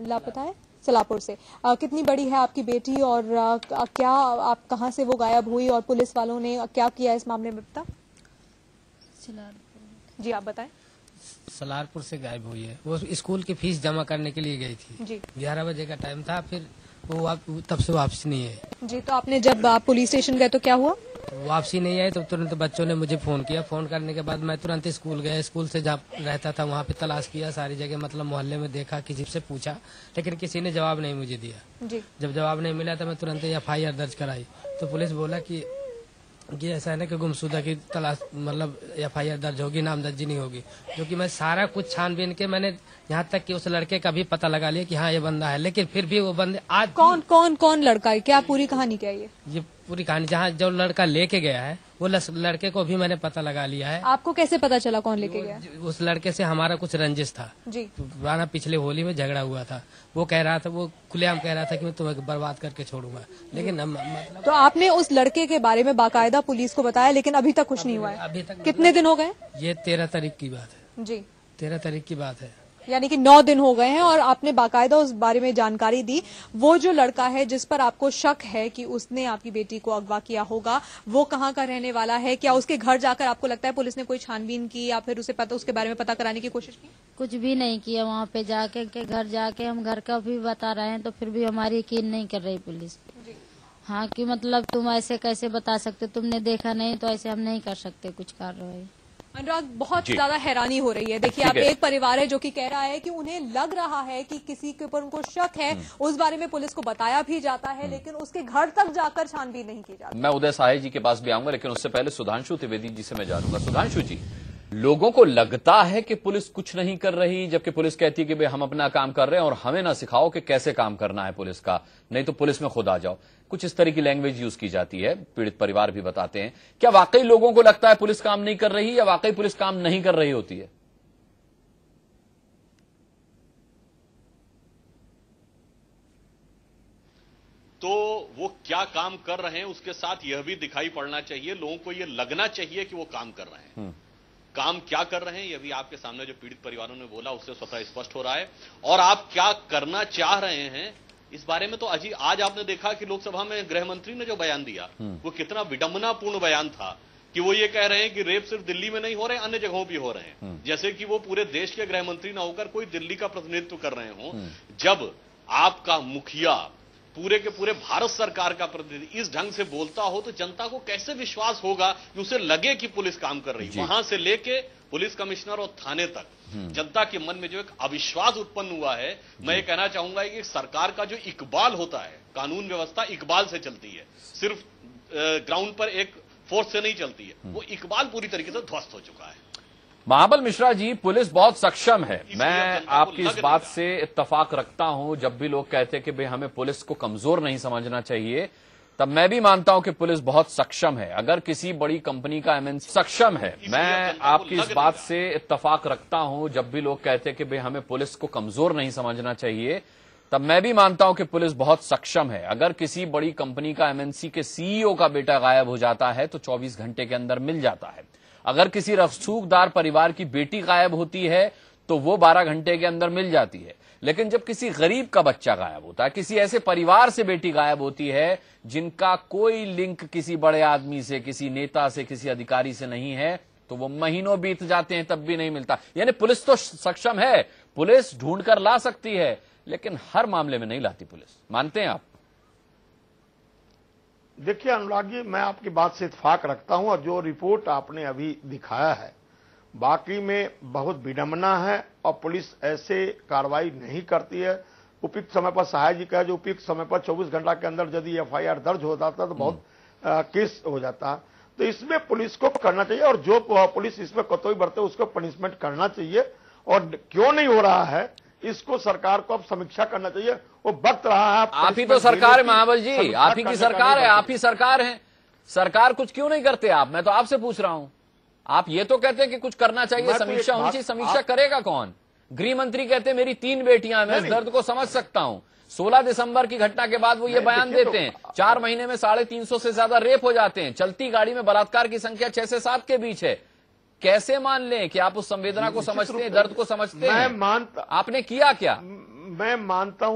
लापता है, सलापुर से। कितनी बड़ी है आपकी बेटी और क्या आप कहाँ से वो गायब हुई और पुलिस वालों ने क्या किया इस मामले में पता? जी आप बताएं। सलारपुर से गायब हुई है। वो स्कूल की फीस जमा करने के लिए गई थी जी। 11 बजे का टाइम था, फिर वो तब से वापसी नहीं है जी। तो आपने जब आप पुलिस स्टेशन गए तो क्या हुआ? वापसी नहीं आई तो तुरंत बच्चों ने मुझे फोन किया। फोन करने के बाद मैं तुरंत स्कूल गया। स्कूल से जहाँ रहता था वहाँ पे तलाश किया सारी जगह, मतलब मोहल्ले में देखा, किसी से पूछा, लेकिन किसी ने जवाब नहीं मुझे दिया जी। जब जवाब नहीं मिला तो मैं तुरंत FIR दर्ज कराई। तो पुलिस बोला कि ऐसा है ना कि गुमशुदा की तलाश, मतलब FIR दर्ज होगी, नामदर्जी नहीं होगी। जो कि मैं सारा कुछ छानबीन के मैंने यहाँ तक कि उस लड़के का भी पता लगा लिया कि हाँ ये बंदा है, लेकिन फिर भी वो बंदे आज कौन लड़का है, क्या पूरी कहानी क्या है? ये पूरी कहानी, जहाँ जो लड़का लेके गया है वो लड़के को भी मैंने पता लगा लिया है। आपको कैसे पता चला कौन लेके गया? उस लड़के से हमारा कुछ रंजिश था जी। पुराना पिछले होली में झगड़ा हुआ था। वो कह रहा था, वो खुलेआम कह रहा था कि मैं तुम्हें बर्बाद करके छोड़ूंगा, लेकिन मतलब। तो आपने उस लड़के के बारे में बाकायदा पुलिस को बताया, लेकिन अभी तक कुछ नहीं हुआ है? अभी तक। कितने दिन हो गए? ये 13 तारीख की बात है जी। 13 तारीख की बात है, यानी कि 9 दिन हो गए हैं और आपने बाकायदा उस बारे में जानकारी दी। वो जो लड़का है जिस पर आपको शक है कि उसने आपकी बेटी को अगवा किया होगा, वो कहाँ का रहने वाला है? क्या उसके घर जाकर आपको लगता है पुलिस ने कोई छानबीन की या फिर उसके बारे में पता कराने की कोशिश की? कुछ भी नहीं किया। वहाँ पे जाके के घर जाके हम घर का भी बता रहे हैं तो फिर भी हमारी यकीन नहीं कर रही पुलिस। हाँ कि मतलब तुम ऐसे कैसे बता सकते, तुमने देखा नहीं तो ऐसे हम नहीं कर सकते कुछ कार्रवाई। अनुराग, बहुत ज्यादा हैरानी हो रही है। देखिए, आप एक परिवार है जो कि कह रहा है कि उन्हें लग रहा है कि किसी के ऊपर उनको शक है, उस बारे में पुलिस को बताया भी जाता है, लेकिन उसके घर तक जाकर छानबीन नहीं की जाती। मैं उदय साहे जी के पास भी आऊंगा, लेकिन उससे पहले सुधांशु त्रिवेदी जी से मैं जानूंगा। सुधांशु जी, लोगों को लगता है कि पुलिस कुछ नहीं कर रही, जबकि पुलिस कहती है कि भाई हम अपना काम कर रहे हैं और हमें ना सिखाओ कि कैसे काम करना है पुलिस का, नहीं तो पुलिस में खुद आ जाओ। कुछ इस तरह की लैंग्वेज यूज की जाती है, पीड़ित परिवार भी बताते हैं। क्या वाकई लोगों को लगता है पुलिस काम नहीं कर रही, या वाकई पुलिस काम नहीं कर रही होती है? तो वो क्या काम कर रहे हैं उसके साथ यह भी दिखाई पड़ना चाहिए, लोगों को यह लगना चाहिए कि वो काम कर रहे हैं। काम क्या कर रहे हैं यह भी आपके सामने जो पीड़ित परिवारों ने बोला उससे स्वतः स्पष्ट हो रहा है। और आप क्या करना चाह रहे हैं इस बारे में तो आज आपने देखा कि लोकसभा में गृह मंत्री ने जो बयान दिया वो कितना विडंबनापूर्ण बयान था कि वो ये कह रहे हैं कि रेप सिर्फ दिल्ली में नहीं हो रहे, अन्य जगहों भी हो रहे हैं, जैसे कि वो पूरे देश के गृह मंत्री ना होकर कोई दिल्ली का प्रतिनिधित्व कर रहे हो। जब आपका मुखिया पूरे के पूरे भारत सरकार का प्रतिनिधि इस ढंग से बोलता हो तो जनता को कैसे विश्वास होगा कि उसे लगे कि पुलिस काम कर रही है। वहां से लेके पुलिस कमिश्नर और थाने तक जनता के मन में जो एक अविश्वास उत्पन्न हुआ है, मैं ये कहना चाहूंगा कि सरकार का जो इकबाल होता है, कानून व्यवस्था इकबाल से चलती है, सिर्फ ग्राउंड पर एक फोर्स से नहीं चलती है, वो इकबाल पूरी तरीके से ध्वस्त हो चुका है। महाबल मिश्रा जी, पुलिस बहुत सक्षम है। मैं आपकी इस बात से इत्तफाक रखता हूं। जब भी लोग कहते हैं कि भाई हमें पुलिस को कमजोर नहीं समझना चाहिए, तब मैं भी मानता हूं कि पुलिस बहुत सक्षम है। अगर किसी बड़ी कंपनी का MNC सक्षम है, मैं आपकी इस बात से इत्तफाक रखता हूं। जब भी लोग कहते हैं कि भाई हमें पुलिस को कमजोर नहीं समझना चाहिए, तब मैं भी मानता हूं कि पुलिस बहुत सक्षम है। अगर किसी बड़ी कंपनी का MNC के CEO का बेटा गायब हो जाता है तो 24 घंटे के अंदर मिल जाता है। अगर किसी रसूखदार परिवार की बेटी गायब होती है तो वो 12 घंटे के अंदर मिल जाती है। लेकिन जब किसी गरीब का बच्चा गायब होता है, किसी ऐसे परिवार से बेटी गायब होती है जिनका कोई लिंक किसी बड़े आदमी से, किसी नेता से, किसी अधिकारी से नहीं है, तो वो महीनों बीत जाते हैं तब भी नहीं मिलता। यानी पुलिस तो सक्षम है, पुलिस ढूंढ कर ला सकती है, लेकिन हर मामले में नहीं लाती पुलिस। मानते हैं आप? देखिए अनुराग जी, मैं आपकी बात से इत्तेफाक रखता हूं और जो रिपोर्ट आपने अभी दिखाया है बाकी में बहुत विडंबना है और पुलिस ऐसे कार्रवाई नहीं करती है। उपयुक्त समय पर सहाय जी कहा, जो उपयुक्त समय पर 24 घंटा के अंदर यदि FIR दर्ज हो जाता तो बहुत केस हो जाता। तो इसमें पुलिस को करना चाहिए, और जो पुलिस इसमें कोताही बरते उसको पनिशमेंट करना चाहिए। और क्यों नहीं हो रहा है इसको सरकार को अब समीक्षा करना चाहिए। वो वक्त रहा है, आप ही तो सरकार है महाबल जी, आप ही की सरकार है, आप ही सरकार है। सरकार कुछ क्यों नहीं करते आप? मैं तो आपसे पूछ रहा हूं। आप ये तो कहते हैं कि कुछ करना चाहिए, समीक्षा होनी चाहिए। समीक्षा करेगा कौन? गृह मंत्री कहते हैं मेरी 3 बेटियां, मैं इस दर्द को समझ सकता हूं। 16 दिसंबर की घटना के बाद वो ये बयान देते हैं 4 महीने में 350 से ज्यादा रेप हो जाते हैं, चलती गाड़ी में बलात्कार की संख्या 6 से 7 के बीच है। कैसे मान लें कि आप उस संवेदना को समझते हैं, दर्द को समझते हैं? आपने किया क्या? मैं मानता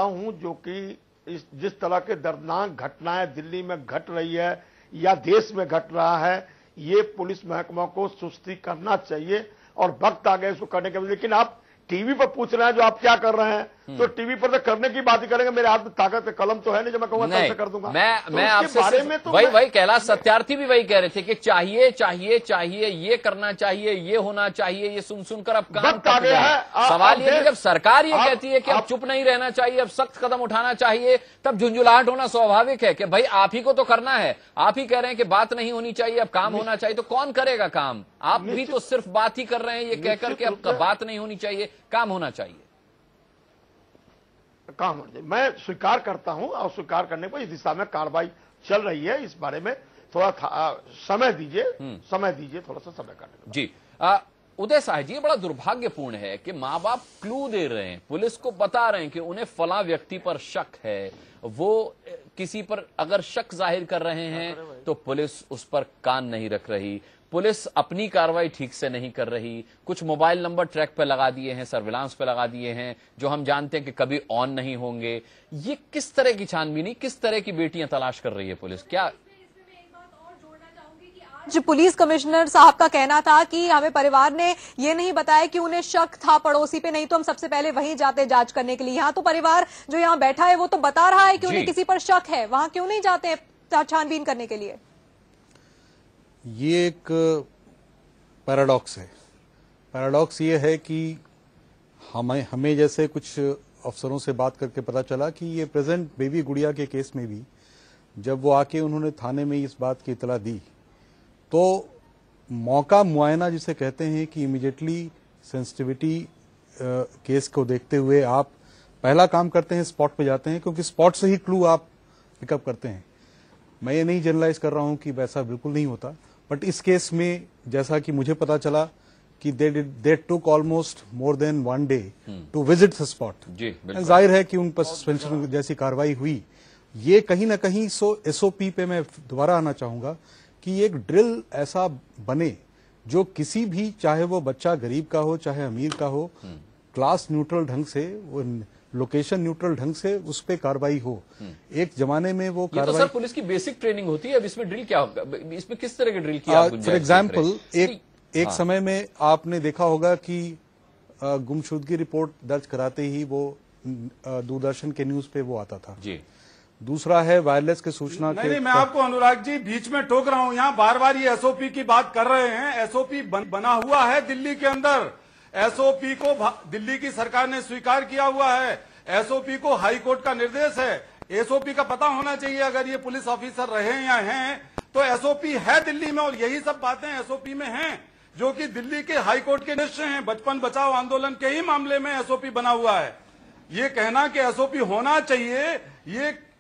हूं जो कि जिस तरह के दर्दनाक घटनाएं दिल्ली में घट रही है या देश में घट रहा है, ये पुलिस महकमा को सुस्ती करना चाहिए और वक्त आ गया इसको करने के लिए। लेकिन आप टीवी पर पूछ रहे हैं जो आप क्या कर रहे हैं, तो टीवी पर तो करने की बात ही करेंगे। मेरे हाथ में ताकत कलम तो है नहीं जो मैं कहूंगा कैसे कर दूंगा। मैं आपसे बारे में तो वही कैलाश सत्यार्थी भी वही कह रहे थे कि चाहिए चाहिए चाहिए, ये करना चाहिए, ये होना चाहिए, ये सुनकर अब काम थक गया है। सवाल ये कि जब सरकार ये कहती है कि अब चुप नहीं रहना चाहिए, अब सख्त कदम उठाना चाहिए, तब झुंझुलाहट होना स्वाभाविक है कि भाई आप ही को तो करना है। आप ही कह रहे हैं कि बात नहीं होनी चाहिए, अब काम होना चाहिए, तो कौन करेगा काम? आप भी तो सिर्फ बात ही कर रहे हैं ये कहकर के अब बात नहीं होनी चाहिए, काम होना चाहिए। काम होना चाहिए, मैं स्वीकार करता हूं, और स्वीकार करने पर इस दिशा में कार्रवाई चल रही है। इस बारे में थोड़ा समय दीजिए, थोड़ा सा समय काटने जी। उदय साह जी, बड़ा दुर्भाग्यपूर्ण है कि माँ बाप क्लू दे रहे हैं, पुलिस को बता रहे हैं कि उन्हें फला व्यक्ति पर शक है, वो किसी पर अगर शक जाहिर कर रहे हैं तो पुलिस उस पर कान नहीं रख रही, पुलिस अपनी कार्रवाई ठीक से नहीं कर रही। कुछ मोबाइल नंबर ट्रैक पे लगा दिए हैं, सर्विलांस पे लगा दिए हैं, जो हम जानते हैं कि कभी ऑन नहीं होंगे। ये किस तरह की छानबीनी, किस तरह की बेटियां तलाश कर रही है पुलिस? क्या जो पुलिस कमिश्नर साहब का कहना था कि हमें परिवार ने ये नहीं बताया कि उन्हें शक था पड़ोसी पे, नहीं तो हम सबसे पहले वहीं जाते जांच करने के लिए। यहाँ तो परिवार जो यहाँ बैठा है वो तो बता रहा है कि उन्हें किसी पर शक है, वहां क्यों नहीं जाते छानबीन करने के लिए? ये एक पैराडॉक्स है। पैराडॉक्स ये है कि हमें जैसे कुछ अफसरों से बात करके पता चला कि ये प्रेजेंट बेबी गुड़िया के केस में भी जब वो आके उन्होंने थाने में इस बात की इतला दी तो मौका मुआयना जिसे कहते हैं कि इमीडिएटली सेंसिटिविटी केस को देखते हुए आप पहला काम करते हैं, स्पॉट पे जाते हैं, क्योंकि स्पॉट से ही क्लू आप पिकअप करते हैं। मैं ये नहीं जनरलाइज कर रहा हूं कि वैसा बिल्कुल नहीं होता, बट इस केस में जैसा कि मुझे पता चला कि they took almost more than 1 day to visit the spot. जाहिर है कि उन पर सस्पेंशन जैसी कार्रवाई हुई। ये कहीं ना कहीं एसओपी पे मैं दोबारा आना चाहूंगा कि एक ड्रिल ऐसा बने जो किसी भी, चाहे वो बच्चा गरीब का हो चाहे अमीर का हो, क्लास न्यूट्रल ढंग से, वो लोकेशन न्यूट्रल ढंग से उस पर कार्रवाई हो। एक जमाने में वो कार्रवाई, ये तो सर पुलिस की बेसिक ट्रेनिंग होती है। अब इसमें ड्रिल क्या होगा? इसमें किस तरह की ड्रिल की आप फॉर एग्जाम्पल एक समय में आपने देखा होगा कि गुमशुदगी रिपोर्ट दर्ज कराते ही वो दूरदर्शन के न्यूज पे वो आता था जी। दूसरा है वायरलेस के सूचना नहीं, मैं आपको अनुराग जी बीच में टोक रहा हूं। यहाँ बार बार ये एसओपी की बात कर रहे हैं। एसओपी बना हुआ है दिल्ली के अंदर, एसओपी को दिल्ली की सरकार ने स्वीकार किया हुआ है, एसओपी को हाई कोर्ट का निर्देश है। एसओपी का पता होना चाहिए, अगर ये पुलिस ऑफिसर रहे या हैं तो एसओपी है दिल्ली में, और यही सब बातें एसओपी में हैं जो कि दिल्ली के हाई कोर्ट के निश्चय हैं। बचपन बचाओ आंदोलन के ही मामले में एसओपी बना हुआ है। ये कहना कि एसओपी होना चाहिए,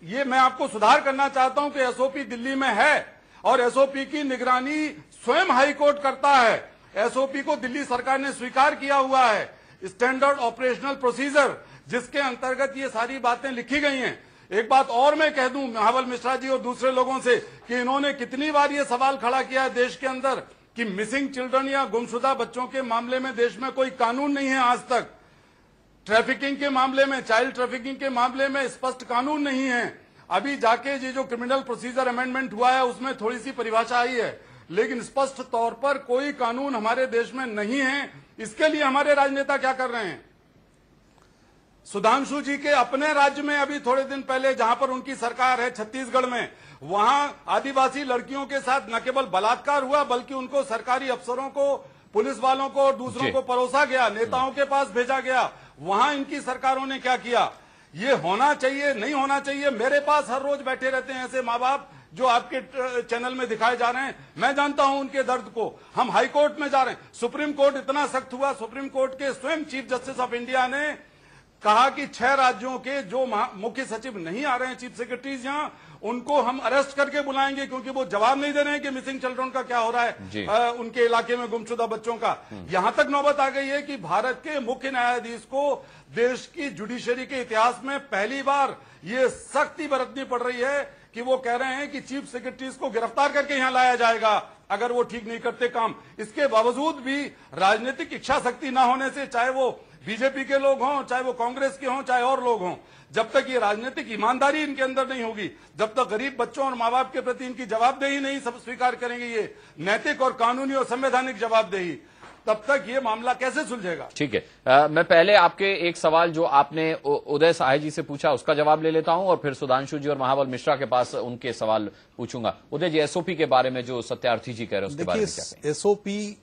ये मैं आपको सुधार करना चाहता हूं कि एसओपी दिल्ली में है और एसओपी की निगरानी स्वयं हाई कोर्ट करता है। एसओपी को दिल्ली सरकार ने स्वीकार किया हुआ है, स्टैंडर्ड ऑपरेशनल प्रोसीजर, जिसके अंतर्गत ये सारी बातें लिखी गई हैं। एक बात और मैं कह दूं महाबल मिश्रा जी और दूसरे लोगों से कि इन्होंने कितनी बार ये सवाल खड़ा किया है देश के अंदर कि मिसिंग चिल्ड्रन या गुमशुदा बच्चों के मामले में देश में कोई कानून नहीं है आज तक। ट्रैफिकिंग के मामले में, चाइल्ड ट्रैफिकिंग के मामले में स्पष्ट कानून नहीं है। अभी जाके ये जो क्रिमिनल प्रोसीजर अमेंडमेंट हुआ है उसमें थोड़ी सी परिभाषा आई है, लेकिन स्पष्ट तौर पर कोई कानून हमारे देश में नहीं है। इसके लिए हमारे राजनेता क्या कर रहे हैं? सुधांशु जी के अपने राज्य में अभी थोड़े दिन पहले जहां पर उनकी सरकार है छत्तीसगढ़ में, वहां आदिवासी लड़कियों के साथ न केवल बलात्कार हुआ बल्कि उनको सरकारी अफसरों को, पुलिस वालों को और दूसरों को परोसा गया, नेताओं के पास भेजा गया। वहां इनकी सरकारों ने क्या किया? ये होना चाहिए, नहीं होना चाहिए। मेरे पास हर रोज बैठे रहते हैं ऐसे माँ बाप जो आपके चैनल में दिखाए जा रहे हैं। मैं जानता हूं उनके दर्द को। हम हाई कोर्ट में जा रहे हैं, सुप्रीम कोर्ट इतना सख्त हुआ, सुप्रीम कोर्ट के स्वयं चीफ जस्टिस ऑफ इंडिया ने कहा कि 6 राज्यों के जो मुख्य सचिव नहीं आ रहे हैं, चीफ सेक्रेटरीज यहां, उनको हम अरेस्ट करके बुलाएंगे, क्योंकि वो जवाब नहीं दे रहे हैं कि मिसिंग चिल्ड्रन का क्या हो रहा है उनके इलाके में गुमशुदा बच्चों का। यहां तक नौबत आ गई है कि भारत के मुख्य न्यायाधीश को देश की जुडिशरी के इतिहास में पहली बार ये सख्ती बरतनी पड़ रही है कि वो कह रहे हैं कि चीफ सेक्रेटरीज को गिरफ्तार करके यहां लाया जाएगा अगर वो ठीक नहीं करते काम। इसके बावजूद भी राजनीतिक इच्छा शक्ति न होने से, चाहे वो बीजेपी के लोग हों, चाहे वो कांग्रेस के हों, चाहे और लोग हों, जब तक ये राजनीतिक ईमानदारी इनके अंदर नहीं होगी, जब तक गरीब बच्चों और माँ बाप के प्रति इनकी जवाबदेही नहीं सब स्वीकार करेंगे, ये नैतिक और कानूनी और संवैधानिक जवाबदेही, तब तक ये मामला कैसे सुलझेगा। ठीक है, मैं पहले आपके एक सवाल जो आपने उदय सहाय जी से पूछा उसका जवाब ले लेता हूं और फिर सुधांशु जी और महाबल मिश्रा के पास उनके सवाल पूछूंगा। उदय जी, एसओपी के बारे में जो सत्यार्थी जी कह रहे हैं उसके बारे में क्या कहें? SOP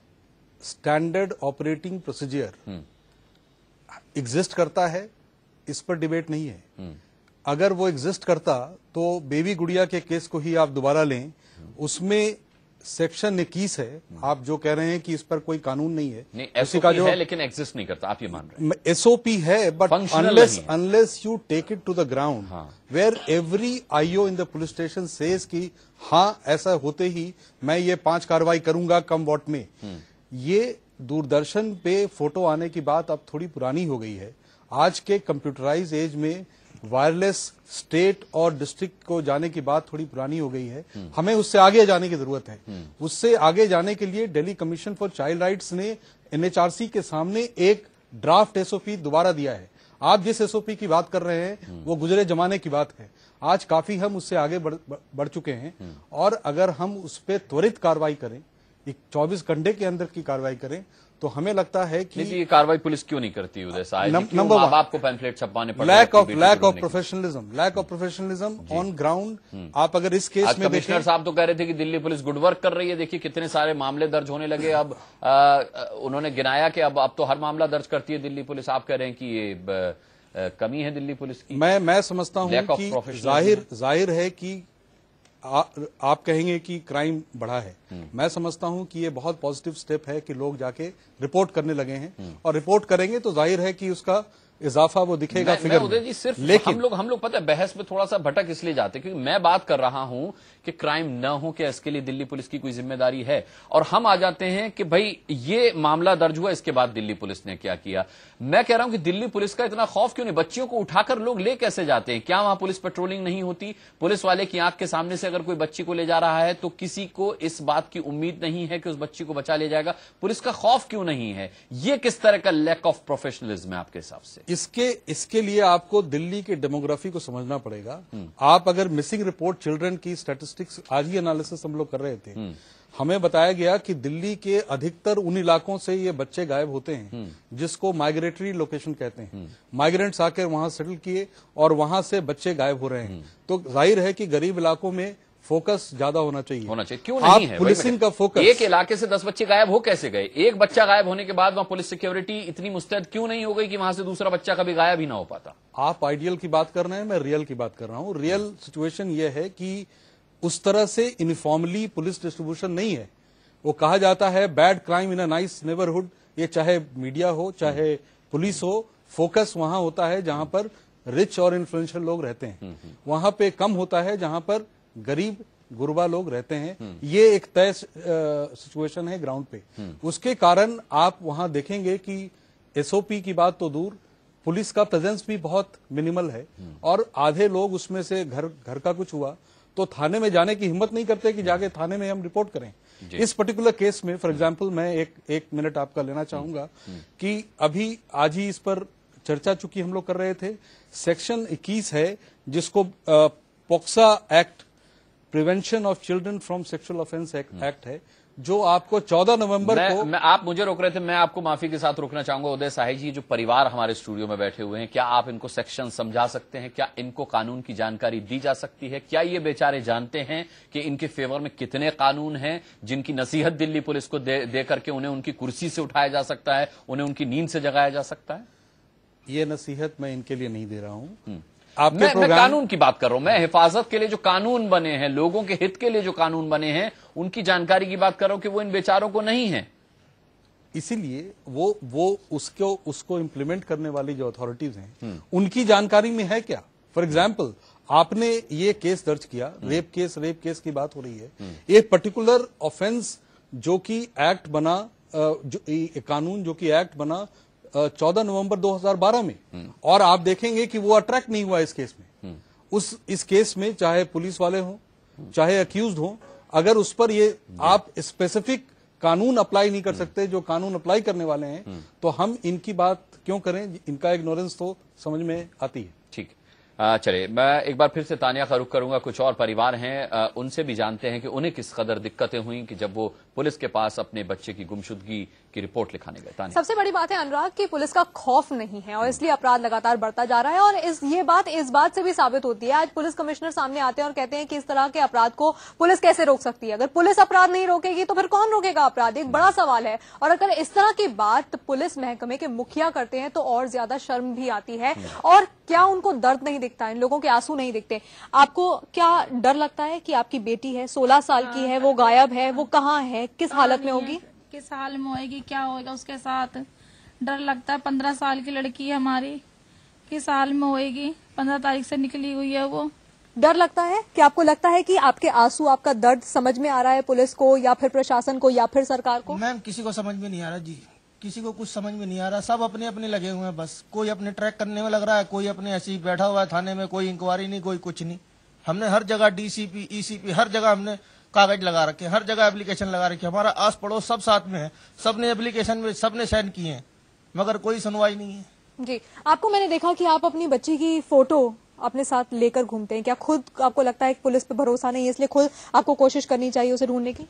standard operating procedure exist करता है, इस पर डिबेट नहीं है। अगर वो एग्जिस्ट करता तो बेबी गुड़िया के केस को ही आप दोबारा लें, उसमें सेक्शन 21 है। आप जो कह रहे हैं कि इस पर कोई कानून नहीं है, नहीं, एसओपी है लेकिन एग्जिस्ट नहीं करता, आप ये मान रहे हैं? एसओपी है, but unless you take it to the ground where every IO in the police station says कि हाँ ऐसा होते ही मैं ये 5 कार्रवाई करूंगा कम वॉट में। ये दूरदर्शन पे फोटो आने की बात अब थोड़ी पुरानी हो गई है। आज के कंप्यूटराइज एज में वायरलेस स्टेट और डिस्ट्रिक्ट को जाने की बात थोड़ी पुरानी हो गई है। हमें उससे आगे जाने की जरूरत है। उससे आगे जाने के लिए Delhi commission for child rights ने एनएचआरसी के सामने एक ड्राफ्ट एसओपी दोबारा दिया है। आप जिस एसओपी की बात कर रहे हैं वो गुजरे जमाने की बात है। आज काफी हम उससे आगे बढ़ चुके हैं और अगर हम उस पर त्वरित कार्रवाई करें, 24 घंटे के अंदर की कार्रवाई करें, तो हमें लगता है कि ये कार्रवाई पुलिस क्यों नहीं करती उदय साहब? नंबर माँ बाप को पैम्फलेट छपवाने पड़ते, lack of professionalism on ground. आप अगर इस केस में कमिश्नर साहब तो कह रहे थे कि दिल्ली पुलिस गुड वर्क कर रही है, देखिए कितने सारे मामले दर्ज होने लगे। अब उन्होंने गिनाया कि अब तो हर मामला दर्ज करती है दिल्ली पुलिस। आप कह रहे हैं कि ये कमी है दिल्ली पुलिस की? मैं समझता हूं कि जाहिर है कि आप कहेंगे कि क्राइम बढ़ा है। मैं समझता हूं कि ये बहुत पॉजिटिव स्टेप है कि लोग जाके रिपोर्ट करने लगे हैं और रिपोर्ट करेंगे तो जाहिर है कि उसका इजाफा वो दिखेगा फिगर में। उदय जी, सिर्फ लेकिन हम लोग पता है बहस में थोड़ा सा भटक इसलिए जाते हैं क्योंकि मैं बात कर रहा हूं कि क्राइम न हो, क्या इसके लिए दिल्ली पुलिस की कोई जिम्मेदारी है? और हम आ जाते हैं कि भाई ये मामला दर्ज हुआ, इसके बाद दिल्ली पुलिस ने क्या किया। मैं कह रहा हूं कि दिल्ली पुलिस का इतना खौफ क्यों नहीं? बच्चियों को उठाकर लोग ले कैसे जाते हैं? क्या वहां पुलिस पेट्रोलिंग नहीं होती? पुलिस वाले की आंख के सामने से अगर कोई बच्ची को ले जा रहा है तो किसी को इस बात की उम्मीद नहीं है कि उस बच्ची को बचा लिया जाएगा। पुलिस का खौफ क्यों नहीं है? ये किस तरह का लैक ऑफ प्रोफेशनलिज्म है आपके हिसाब से? इसके लिए आपको दिल्ली के डेमोग्राफी को समझना पड़ेगा। आप अगर मिसिंग रिपोर्ट चिल्ड्रन की स्टैटिस्टिक्स, आज ही एनालिसिस हम लोग कर रहे थे, हमें बताया गया कि दिल्ली के अधिकतर उन इलाकों से ये बच्चे गायब होते हैं जिसको माइग्रेटरी लोकेशन कहते हैं। माइग्रेंट्स आकर वहां सेटल किए और वहां से बच्चे गायब हो रहे हैं। तो जाहिर है कि गरीब इलाकों में फोकस ज्यादा होना चाहिए। क्यों नहीं है पुलिसिंग का फोकस? एक इलाके से 10 बच्चे गायब हो कैसे गए? एक बच्चा गायब होने के बाद वहां पुलिस सिक्योरिटी इतनी मुस्तैद क्यों नहीं हो गई कि वहां से दूसरा बच्चा कभी गायब ही ना हो पाता? आप आइडियल की बात कर रहे हैं, मैं रियल की बात कर रहा हूं। रियल सिचुएशन यह है कि उस तरह से यूनिफॉर्मली पुलिस डिस्ट्रीब्यूशन नहीं है। वो कहा जाता है bad crime in a nice neighbourhood, ये चाहे मीडिया हो चाहे पुलिस हो, फोकस वहां होता है जहां पर रिच और इन्फ्लुएंशियल लोग रहते हैं, वहां पे कम होता है जहां पर गरीब गुरबा लोग रहते हैं। ये एक तय सिचुएशन है ग्राउंड पे। उसके कारण आप वहां देखेंगे कि एसओपी की बात तो दूर, पुलिस का प्रेजेंस भी बहुत मिनिमल है और आधे लोग उसमें से घर का कुछ हुआ तो थाने में जाने की हिम्मत नहीं करते कि जाके थाने में हम रिपोर्ट करें। इस पर्टिकुलर केस में फॉर एग्जांपल मैं एक मिनट आपका लेना चाहूंगा कि अभी आज ही इस पर चर्चा चूंकि हम लोग कर रहे थे, सेक्शन 21 है जिसको POCSO act, prevention of children from sexual offence act है, जो आपको 14 नवंबर को आप मुझे रोक रहे थे, मैं आपको माफी के साथ रोकना चाहूंगा। उदय साही जी, जो परिवार हमारे स्टूडियो में बैठे हुए हैं, क्या आप इनको सेक्शन समझा सकते हैं? क्या इनको कानून की जानकारी दी जा सकती है? क्या ये बेचारे जानते हैं कि इनके फेवर में कितने कानून हैं जिनकी नसीहत दिल्ली पुलिस को दे करके उन्हें उनकी कुर्सी से उठाया जा सकता है, उन्हें उनकी नींद से जगाया जा सकता है? ये नसीहत मैं इनके लिए नहीं दे रहा हूं। मैं कानून की बात कर रहा हूं, मैं हिफाजत के लिए जो कानून बने हैं, लोगों के हित के लिए जो कानून बने हैं, उनकी जानकारी की बात कर रहा हूं कि वो इन बेचारों को नहीं है। इसीलिए वो उसको इंप्लीमेंट करने वाली जो अथॉरिटीज हैं उनकी जानकारी में है क्या। फॉर एग्जाम्पल, आपने ये केस दर्ज किया, रेप केस की बात हो रही है, एक पर्टिकुलर ऑफेंस जो कि एक्ट बना, कानून जो कि एक्ट बना 14 नवंबर 2012 में, और आप देखेंगे कि वो अट्रैक्ट नहीं हुआ इस केस में। इस केस में चाहे पुलिस वाले हों, चाहे अक्यूज्ड हों, अगर उस पर ये आप स्पेसिफिक कानून अप्लाई नहीं कर सकते जो कानून अप्लाई करने वाले हैं, तो हम इनकी बात क्यों करें। इनका इग्नोरेंस तो समझ में आती है। ठीक, चलिए मैं एक बार फिर से तानिया का रुख करूंगा। कुछ और परिवार हैं, उनसे भी जानते हैं कि उन्हें किस कदर दिक्कतें हुई कि जब वो पुलिस के पास अपने बच्चे की गुमशुदगी की रिपोर्ट लिखाने गए। तानिया, सबसे बड़ी बात है अनुराग कि पुलिस का खौफ नहीं है और इसलिए अपराध लगातार बढ़ता जा रहा है। और ये बात इस बात से भी साबित होती है, आज पुलिस कमिश्नर सामने आते हैं और कहते हैं कि इस तरह के अपराध को पुलिस कैसे रोक सकती है। अगर पुलिस अपराध नहीं रोकेगी तो फिर कौन रोकेगा अपराध, एक बड़ा सवाल है। और अगर इस तरह की बात पुलिस महकमे के मुखिया करते हैं तो और ज्यादा शर्म भी आती है। और क्या उनको दर्द नहीं दिखता, इन लोगों के आंसू नहीं दिखते? आपको क्या डर लगता है कि आपकी बेटी है, 16 साल की है, वो गायब है, वो कहाँ है, किस हालत में होगी, किस हाल में होएगी, क्या होएगा उसके साथ? डर लगता है। 15 साल की लड़की है हमारी, किस हाल में होएगी? 15 तारीख से निकली हुई है वो। डर लगता है कि आपको लगता है कि आपके आंसू, आपका दर्द समझ में आ रहा है पुलिस को या फिर प्रशासन को या फिर सरकार को? मैम, किसी को समझ में नहीं आ रहा जी, किसी को कुछ समझ में नहीं आ रहा। सब अपने अपने लगे हुए हैं, बस कोई अपने ट्रैक करने में लग रहा है, कोई अपने ऐसे ही बैठा हुआ है थाने में, कोई इंक्वायरी नहीं, कोई कुछ नहीं। हमने हर जगह डीसीपी, ईसीपी, हर जगह हमने कागज लगा रखे, हर जगह एप्लीकेशन लगा रखी। हमारा आस पड़ोस सब साथ में है, सबने एप्लीकेशन में सबने साइन किए हैं, मगर कोई सुनवाई नहीं है। जी, आपको मैंने देखा कि आप अपनी बच्ची की फोटो अपने साथ लेकर घूमते हैं। क्या खुद आपको लगता है कि पुलिस पे भरोसा नहीं है इसलिए खुद आपको कोशिश करनी चाहिए उसे ढूंढने की?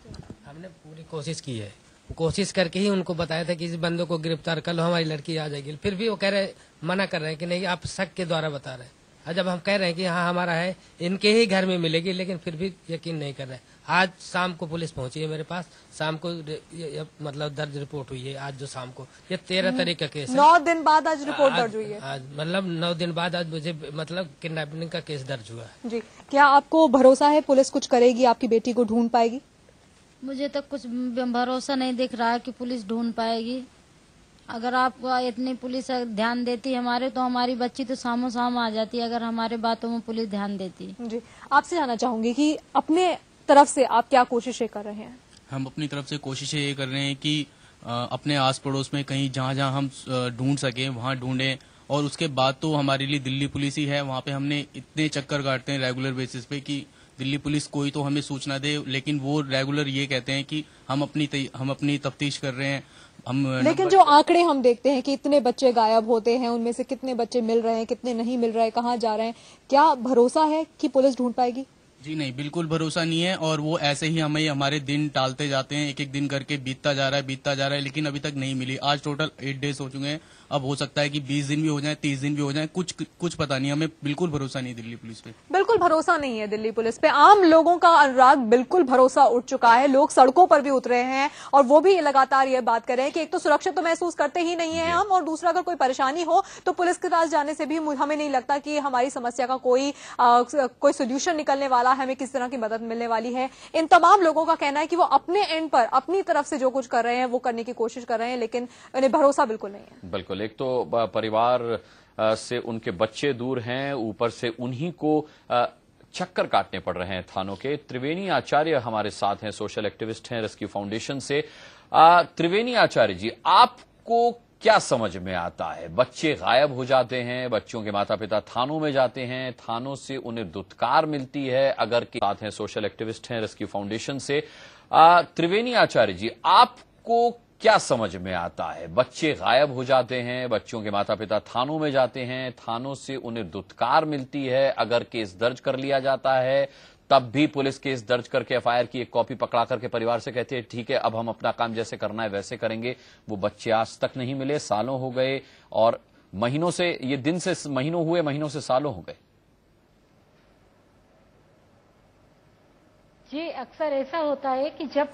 हमने पूरी कोशिश की है, कोशिश करके ही उनको बताया था कि इस बंदों को गिरफ्तार कर लो, हमारी लड़की आ जाएगी। फिर भी वो कह रहे, मना कर रहे हैं कि नहीं, आप शक के द्वारा बता रहे हैं। और जब हम कह रहे हैं कि हाँ हमारा है, इनके ही घर में मिलेगी, लेकिन फिर भी यकीन नहीं कर रहे। आज शाम को पुलिस पहुंची है मेरे पास, शाम को मतलब दर्ज रिपोर्ट हुई है। आज जो शाम को, ये 13 तारीख का केस है, 9 दिन बाद आज रिपोर्ट दर्ज हुई है। आज मतलब 9 दिन बाद आज मुझे मतलब किडनैपिंग का केस दर्ज हुआ है। जी, क्या आपको भरोसा है पुलिस कुछ करेगी, आपकी बेटी को ढूंढ पाएगी? मुझे तो कुछ भरोसा नहीं दिख रहा है कि पुलिस ढूंढ पाएगी। अगर आप इतनी पुलिस ध्यान देती हमारे, तो हमारी बच्ची तो सामो साम आ जाती अगर हमारे बातों में पुलिस ध्यान देती। जी, आपसे जानना चाहूंगी कि अपने तरफ से आप क्या कोशिशें कर रहे हैं? हम अपनी तरफ से कोशिशें ये कर रहे हैं कि अपने आस पड़ोस में कहीं जहाँ जहाँ हम ढूंढ सकें वहाँ ढूंढें। और उसके बाद तो हमारे लिए दिल्ली पुलिस ही है, वहाँ पे हमने इतने चक्कर काटते हैं रेगुलर बेसिस पे कि दिल्ली पुलिस कोई तो हमें सूचना दे, लेकिन वो रेगुलर ये कहते हैं कि हम अपनी तफ्तीश कर रहे हैं। लेकिन जो आंकड़े हम देखते हैं कि इतने बच्चे गायब होते हैं, उनमें से कितने बच्चे मिल रहे हैं, कितने नहीं मिल रहे हैं, कहाँ जा रहे हैं, क्या भरोसा है कि पुलिस ढूंढ पाएगी? जी नहीं, बिल्कुल भरोसा नहीं है। और वो ऐसे ही हमारे दिन टालते जाते हैं, एक एक दिन करके बीतता जा रहा है, लेकिन अभी तक नहीं मिली। आज टोटल 8 डेज हो चुके हैं, अब हो सकता है कि 20 दिन भी हो जाए, 30 दिन भी हो जाए, कुछ पता नहीं। हमें बिल्कुल भरोसा नहीं दिल्ली पुलिस पे, बिल्कुल भरोसा नहीं है दिल्ली पुलिस पे। आम लोगों का अनुराग बिल्कुल भरोसा उठ चुका है, लोग सड़कों पर भी उतरे हैं और वो भी लगातार ये बात कर रहे हैं कि एक तो सुरक्षित तो महसूस करते ही नहीं है हम, और दूसरा अगर कोई परेशानी हो तो पुलिस के पास जाने से भी हमें नहीं लगता कि हमारी समस्या का कोई सोल्यूशन निकलने वाला है, हमें किस तरह की मदद मिलने वाली है। इन तमाम लोगों का कहना है कि वो अपने एंड पर अपनी तरफ से जो कुछ कर रहे हैं वो करने की कोशिश कर रहे हैं, लेकिन उन्हें भरोसा बिल्कुल नहीं है। बिल्कुल, एक तो परिवार से उनके बच्चे दूर हैं, ऊपर से उन्हीं को चक्कर काटने पड़ रहे हैं थानों के। त्रिवेणी आचार्य हमारे साथ हैं, सोशल एक्टिविस्ट हैं रेस्क्यू फाउंडेशन से। त्रिवेणी आचार्य जी, आपको क्या समझ में आता है? बच्चे गायब हो जाते हैं, बच्चों के माता पिता थानों में जाते हैं, थानों से उन्हें दुत्कार मिलती है। अगर के साथ हैं, सोशल एक्टिविस्ट हैं रेस्क्यू फाउंडेशन से। त्रिवेणी आचार्य जी, आपको क्या समझ में आता है? बच्चे गायब हो जाते हैं, बच्चों के माता पिता थानों में जाते हैं, थानों से उन्हें दुत्कार मिलती है। अगर केस दर्ज कर लिया जाता है तब भी पुलिस केस दर्ज करके एफआईआर की एक कॉपी पकड़ा करके परिवार से कहती है ठीक है अब हम अपना काम जैसे करना है वैसे करेंगे। वो बच्चे आज तक नहीं मिले, सालों हो गए, और महीनों से, ये दिन से महीनों हुए, महीनों से सालों हो गए। जी, अक्सर ऐसा होता है कि जब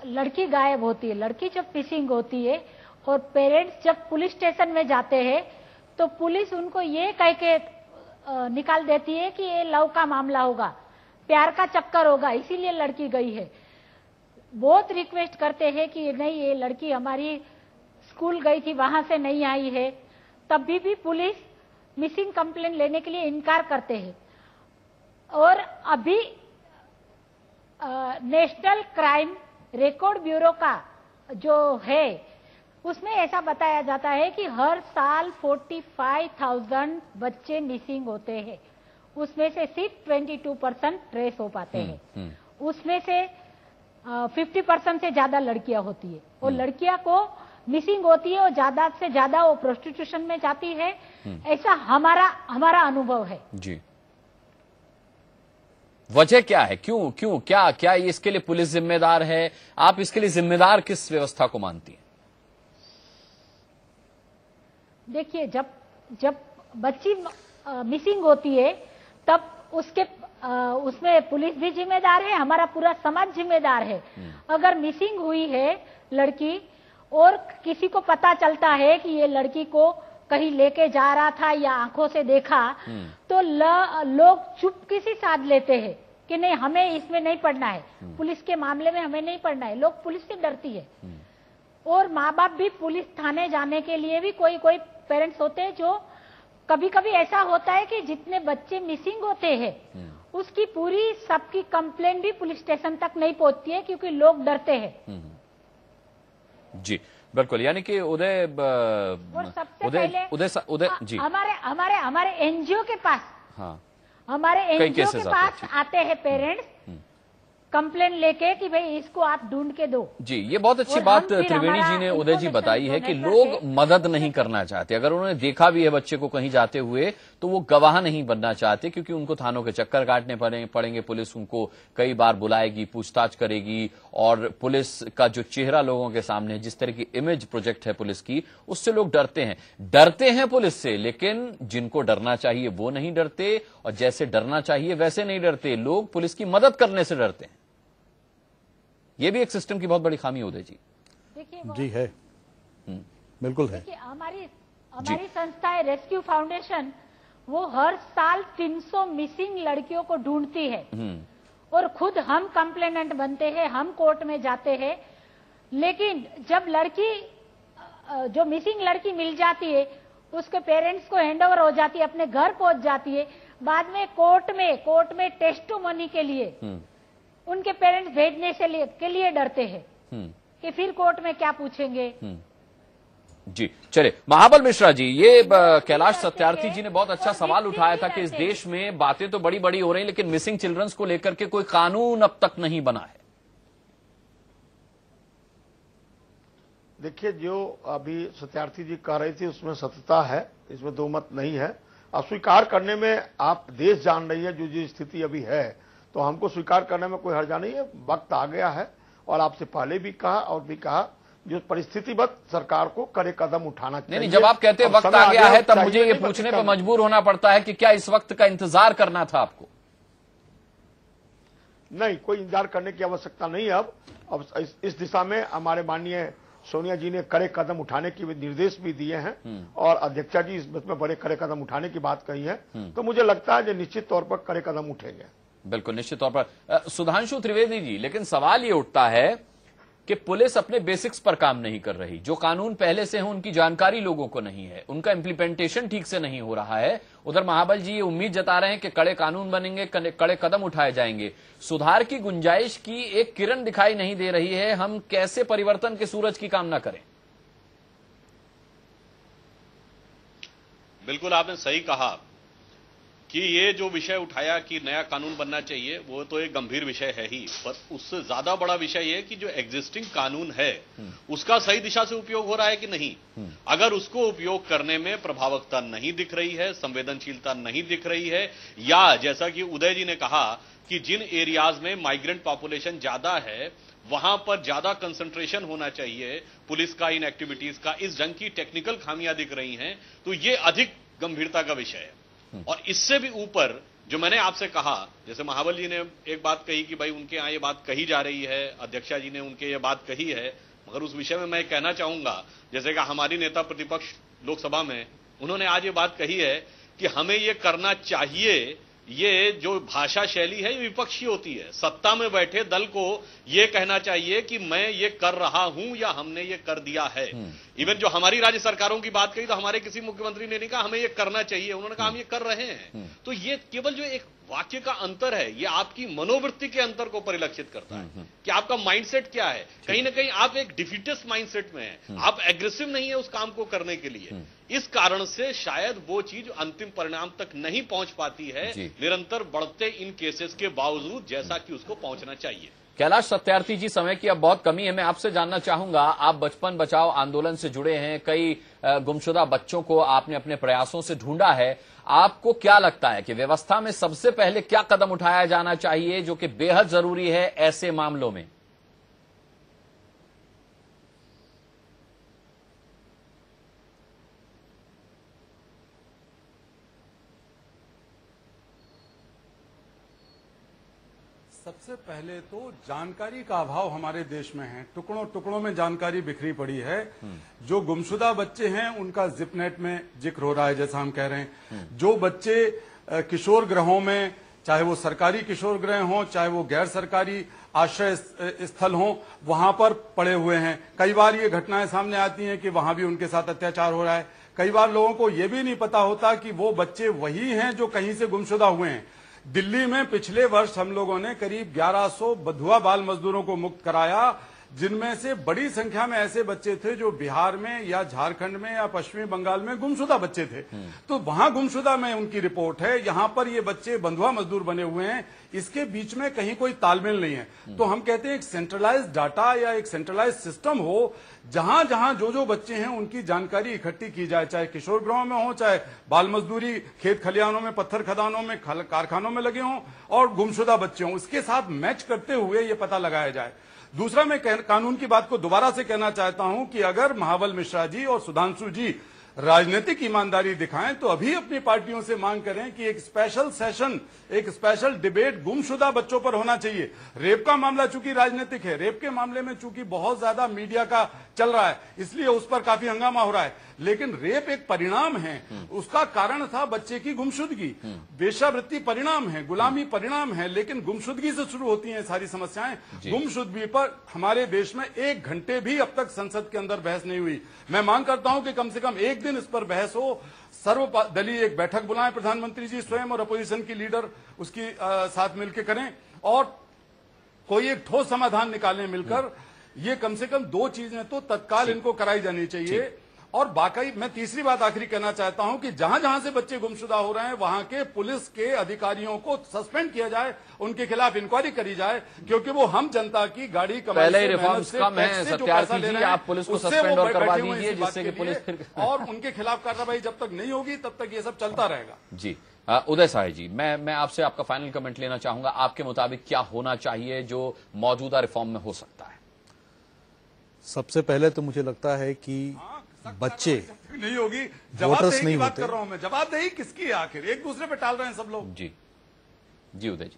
लड़की गायब होती है, लड़की जब मिसिंग होती है और पेरेंट्स जब पुलिस स्टेशन में जाते हैं तो पुलिस उनको ये कह के निकाल देती है कि ये लव का मामला होगा, प्यार का चक्कर होगा, इसीलिए लड़की गई है। बहुत रिक्वेस्ट करते हैं कि नहीं, ये लड़की हमारी स्कूल गई थी, वहां से नहीं आई है, तब भी पुलिस मिसिंग कंप्लेंट लेने के लिए इनकार करते हैं। और अभी नेशनल क्राइम रिकॉर्ड ब्यूरो का जो है उसमें ऐसा बताया जाता है कि हर साल 45,000 बच्चे मिसिंग होते हैं, उसमें से सिर्फ 22% ट्रेस हो पाते हैं। उसमें से 50% से ज्यादा लड़कियां होती है, और लड़कियां को मिसिंग होती है और ज्यादा से ज्यादा वो प्रोस्टिट्यूशन में जाती है, ऐसा हमारा अनुभव है। जी, वजह क्या है? क्यों क्या इसके लिए पुलिस जिम्मेदार है? आप इसके लिए जिम्मेदार किस व्यवस्था को मानती हैं? देखिए, जब बच्ची मिसिंग होती है तब उसमें पुलिस भी जिम्मेदार है, हमारा पूरा समाज जिम्मेदार है। अगर मिसिंग हुई है लड़की और किसी को पता चलता है कि ये लड़की को कहीं लेके जा रहा था या आंखों से देखा, तो लोग चुपके से साध लेते हैं कि नहीं, हमें इसमें नहीं पड़ना है, पुलिस के मामले में हमें नहीं पड़ना है। लोग पुलिस से डरती है, और माँ बाप भी पुलिस थाने जाने के लिए भी कोई पेरेंट्स होते हैं जो कभी कभी ऐसा होता है कि जितने बच्चे मिसिंग होते हैं उसकी पूरी सबकी कंप्लेंट भी पुलिस स्टेशन तक नहीं पहुंचती है, क्योंकि लोग डरते हैं। जी बिल्कुल, यानी कि उदय जी, हमारे एनजीओ के पास, हाँ, हमारे एनजीओ के पास आते हैं पेरेंट्स कंप्लेन लेके कि भाई इसको आप ढूंढ के दो। जी, ये बहुत अच्छी बात त्रिवेणी जी ने, उदय जी, बताई है कि लोग मदद नहीं करना चाहते। अगर उन्होंने देखा भी है बच्चे को कहीं जाते हुए तो वो गवाह नहीं बनना चाहते, क्योंकि उनको थानों के चक्कर काटने पड़ेंगे, पुलिस उनको कई बार बुलाएगी, पूछताछ करेगी, और पुलिस का जो चेहरा लोगों के सामने, जिस तरह की इमेज प्रोजेक्ट है पुलिस की, उससे लोग डरते हैं पुलिस से। लेकिन जिनको डरना चाहिए वो नहीं डरते, और जैसे डरना चाहिए वैसे नहीं डरते। लोग पुलिस की मदद करने से डरते हैं। ये भी एक सिस्टम की बहुत बड़ी खामी है, उदय जी। जी है, बिल्कुल है। हमारी संस्था है रेस्क्यू फाउंडेशन, वो हर साल 300 मिसिंग लड़कियों को ढूंढती है, और खुद हम कंप्लेनेंट बनते हैं, हम कोर्ट में जाते हैं। लेकिन जब जो मिसिंग लड़की मिल जाती है, उसके पेरेंट्स को हैंडओवर हो जाती है, अपने घर पहुंच जाती है, बाद में कोर्ट में टेस्टिमोनी के लिए उनके पेरेंट्स भेजने के लिए डरते हैं कि फिर कोर्ट में क्या पूछेंगे। जी, चलिए, महाबल मिश्रा जी, ये कैलाश सत्यार्थी जी ने बहुत अच्छा सवाल उठाया था कि इस देश में बातें तो बड़ी बड़ी हो रही, लेकिन मिसिंग चिल्ड्रंस को लेकर के कोई कानून अब तक नहीं बना है। देखिए, जो अभी सत्यार्थी जी कह रही थी उसमें सत्यता है, इसमें दो मत नहीं है। अब स्वीकार करने में, आप देश जान रही है जो स्थिति अभी है, तो हमको स्वीकार करने में कोई हर्जा नहीं है। वक्त आ गया है, और आपसे पहले भी कहा और भी कहा, जो परिस्थितिवत सरकार को कड़े कदम उठाना चाहिए। नहीं, जब आप कहते हैं वक्त आ गया है, तब मुझे ये पूछने पर मजबूर होना पड़ता है कि क्या इस वक्त का इंतजार करना था आपको? नहीं, कोई इंतजार करने की आवश्यकता नहीं। अब इस दिशा में हमारे माननीय सोनिया जी ने कड़े कदम उठाने के निर्देश भी दिए हैं, और अध्यक्षा जी इसमें बड़े कड़े कदम उठाने की बात कही है। तो मुझे लगता है कि निश्चित तौर पर कड़े कदम उठेंगे। बिल्कुल, निश्चित तौर पर। सुधांशु त्रिवेदी जी, लेकिन सवाल ये उठता है कि पुलिस अपने बेसिक्स पर काम नहीं कर रही। जो कानून पहले से हैं उनकी जानकारी लोगों को नहीं है, उनका इम्प्लीमेंटेशन ठीक से नहीं हो रहा है। उधर महाबल जी ये उम्मीद जता रहे हैं कि कड़े कानून बनेंगे, कड़े कदम उठाए जाएंगे। सुधार की गुंजाइश की एक किरण दिखाई नहीं दे रही है। हम कैसे परिवर्तन के सूरज की कामना करें? बिल्कुल, आपने सही कहा कि ये जो विषय उठाया कि नया कानून बनना चाहिए, वो तो एक गंभीर विषय है ही, पर उससे ज्यादा बड़ा विषय ये कि जो एग्जिस्टिंग कानून है उसका सही दिशा से उपयोग हो रहा है कि नहीं। अगर उसको उपयोग करने में प्रभावकता नहीं दिख रही है, संवेदनशीलता नहीं दिख रही है, या जैसा कि उदय जी ने कहा कि जिन एरियाज में माइग्रेंट पॉपुलेशन ज्यादा है वहां पर ज्यादा कंसंट्रेशन होना चाहिए पुलिस का इन एक्टिविटीज का, इस ढंग की टेक्निकल खामियां दिख रही हैं, तो ये अधिक गंभीरता का विषय है। और इससे भी ऊपर जो मैंने आपसे कहा, जैसे महाबल जी ने एक बात कही कि भाई उनके यहां ये बात कही जा रही है, अध्यक्षा जी ने उनके ये बात कही है, मगर उस विषय में मैं कहना चाहूंगा, जैसे कि हमारी नेता प्रतिपक्ष लोकसभा में, उन्होंने आज ये बात कही है कि हमें ये करना चाहिए, ये जो भाषा शैली है ये विपक्षी होती है। सत्ता में बैठे दल को ये कहना चाहिए कि मैं ये कर रहा हूं या हमने ये कर दिया है। इवन जो हमारी राज्य सरकारों की बात कही तो हमारे किसी मुख्यमंत्री ने नहीं कहा हमें ये करना चाहिए, उन्होंने कहा हम ये कर रहे हैं। तो ये केवल जो एक वाक्य का अंतर है, ये आपकी मनोवृत्ति के अंतर को परिलक्षित करता है कि आपका माइंडसेट क्या है। कहीं ना कहीं आप एक डिफीटिस्ट माइंडसेट में हैं, आप एग्रेसिव नहीं है उस काम को करने के लिए। इस कारण से शायद वो चीज अंतिम परिणाम तक नहीं पहुंच पाती है निरंतर बढ़ते इन केसेस के बावजूद, जैसा कि उसको पहुंचना चाहिए। कैलाश सत्यार्थी जी, समय की अब बहुत कमी है, मैं आपसे जानना चाहूंगा, आप बचपन बचाओ आंदोलन से जुड़े हैं, कई गुमशुदा बच्चों को आपने अपने प्रयासों से ढूंढा है, आपको क्या लगता है कि व्यवस्था में सबसे पहले क्या कदम उठाया जाना चाहिए जो कि बेहद जरूरी है ऐसे मामलों में? सबसे पहले तो जानकारी का अभाव हमारे देश में है। टुकड़ों टुकड़ों में जानकारी बिखरी पड़ी है। जो गुमशुदा बच्चे हैं उनका जिपनेट में जिक्र हो रहा है, जैसा हम कह रहे हैं। जो बच्चे किशोर गृहों में, चाहे वो सरकारी किशोर गृह हों, चाहे वो गैर सरकारी आश्रय स्थल हों, वहां पर पड़े हुए हैं। कई बार ये घटनाएं सामने आती हैं कि वहां भी उनके साथ अत्याचार हो रहा है। कई बार लोगों को ये भी नहीं पता होता कि वो बच्चे वही हैं जो कहीं से गुमशुदा हुए हैं। दिल्ली में पिछले वर्ष हम लोगों ने करीब 1100 बंधुआ बाल मजदूरों को मुक्त कराया, जिनमें से बड़ी संख्या में ऐसे बच्चे थे जो बिहार में या झारखंड में या पश्चिमी बंगाल में गुमशुदा बच्चे थे। तो वहां गुमशुदा में उनकी रिपोर्ट है, यहां पर ये बच्चे बंधुआ मजदूर बने हुए हैं। इसके बीच में कहीं कोई तालमेल नहीं है। तो हम कहते हैं एक सेंट्रलाइज्ड डाटा या एक सेंट्रलाइज्ड सिस्टम हो, जहां जहां जो बच्चे हैं उनकी जानकारी इकट्ठी की जाए, चाहे किशोर गृहों में हो, चाहे बाल मजदूरी खेत खलिहानों में, पत्थर खदानों में, कारखानों में लगे हों, और गुमशुदा बच्चे हों, उसके साथ मैच करते हुए ये पता लगाया जाए। दूसरा, मैं कानून की बात को दोबारा से कहना चाहता हूं कि अगर महाबल मिश्रा जी और सुधांशु जी राजनीतिक ईमानदारी दिखाएं तो अभी अपनी पार्टियों से मांग करें कि एक स्पेशल सेशन, एक स्पेशल डिबेट गुमशुदा बच्चों पर होना चाहिए। रेप का मामला चूंकि राजनीतिक है, रेप के मामले में चूंकि बहुत ज्यादा मीडिया का चल रहा है, इसलिए उस पर काफी हंगामा हो रहा है। लेकिन रेप एक परिणाम है, उसका कारण था बच्चे की गुमशुदगी। वेश्यावृत्ति परिणाम है, गुलामी परिणाम है, लेकिन गुमशुदगी से शुरू होती हैं सारी समस्याएं। गुमशुदगी पर हमारे देश में 1 घंटे भी अब तक संसद के अंदर बहस नहीं हुई। मैं मांग करता हूं कि कम से कम एक दिन इस पर बहस हो, सर्वदलीय एक बैठक बुलाएं, प्रधानमंत्री जी स्वयं और अपोजिशन की लीडर उसकी साथ मिलकर करें, और कोई एक ठोस समाधान निकालें मिलकर। ये कम से कम 2 चीजें तो तत्काल इनको कराई जानी चाहिए। और बाकी मैं तीसरी बात आखिरी कहना चाहता हूं कि जहां जहां से बच्चे गुमशुदा हो रहे हैं वहां के पुलिस के अधिकारियों को सस्पेंड किया जाए, उनके खिलाफ इंक्वायरी करी जाए, क्योंकि वो हम जनता की गाड़ी कमाई पहले रिफॉर्म्स कम है। सत्यार्थी जी, आप पुलिस को सस्पेंड और करवा दीजिए, जिससे कि पुलिस फिर और उनके खिलाफ कार्रवाई जब तक नहीं होगी तब तक ये सब चलता रहेगा। जी, उदय साय जी, मैं आपसे आपका फाइनल कमेंट लेना चाहूंगा। आपके मुताबिक क्या होना चाहिए जो मौजूदा रिफॉर्म में हो सकता है? सबसे पहले तो मुझे लगता है कि बच्चे नहीं होगी, जवाबदेही की बात कर रहा हूं मैं। जवाबदेही किसकी है आखिर? एक दूसरे पे टाल रहे हैं सब लोग। जी उदय जी,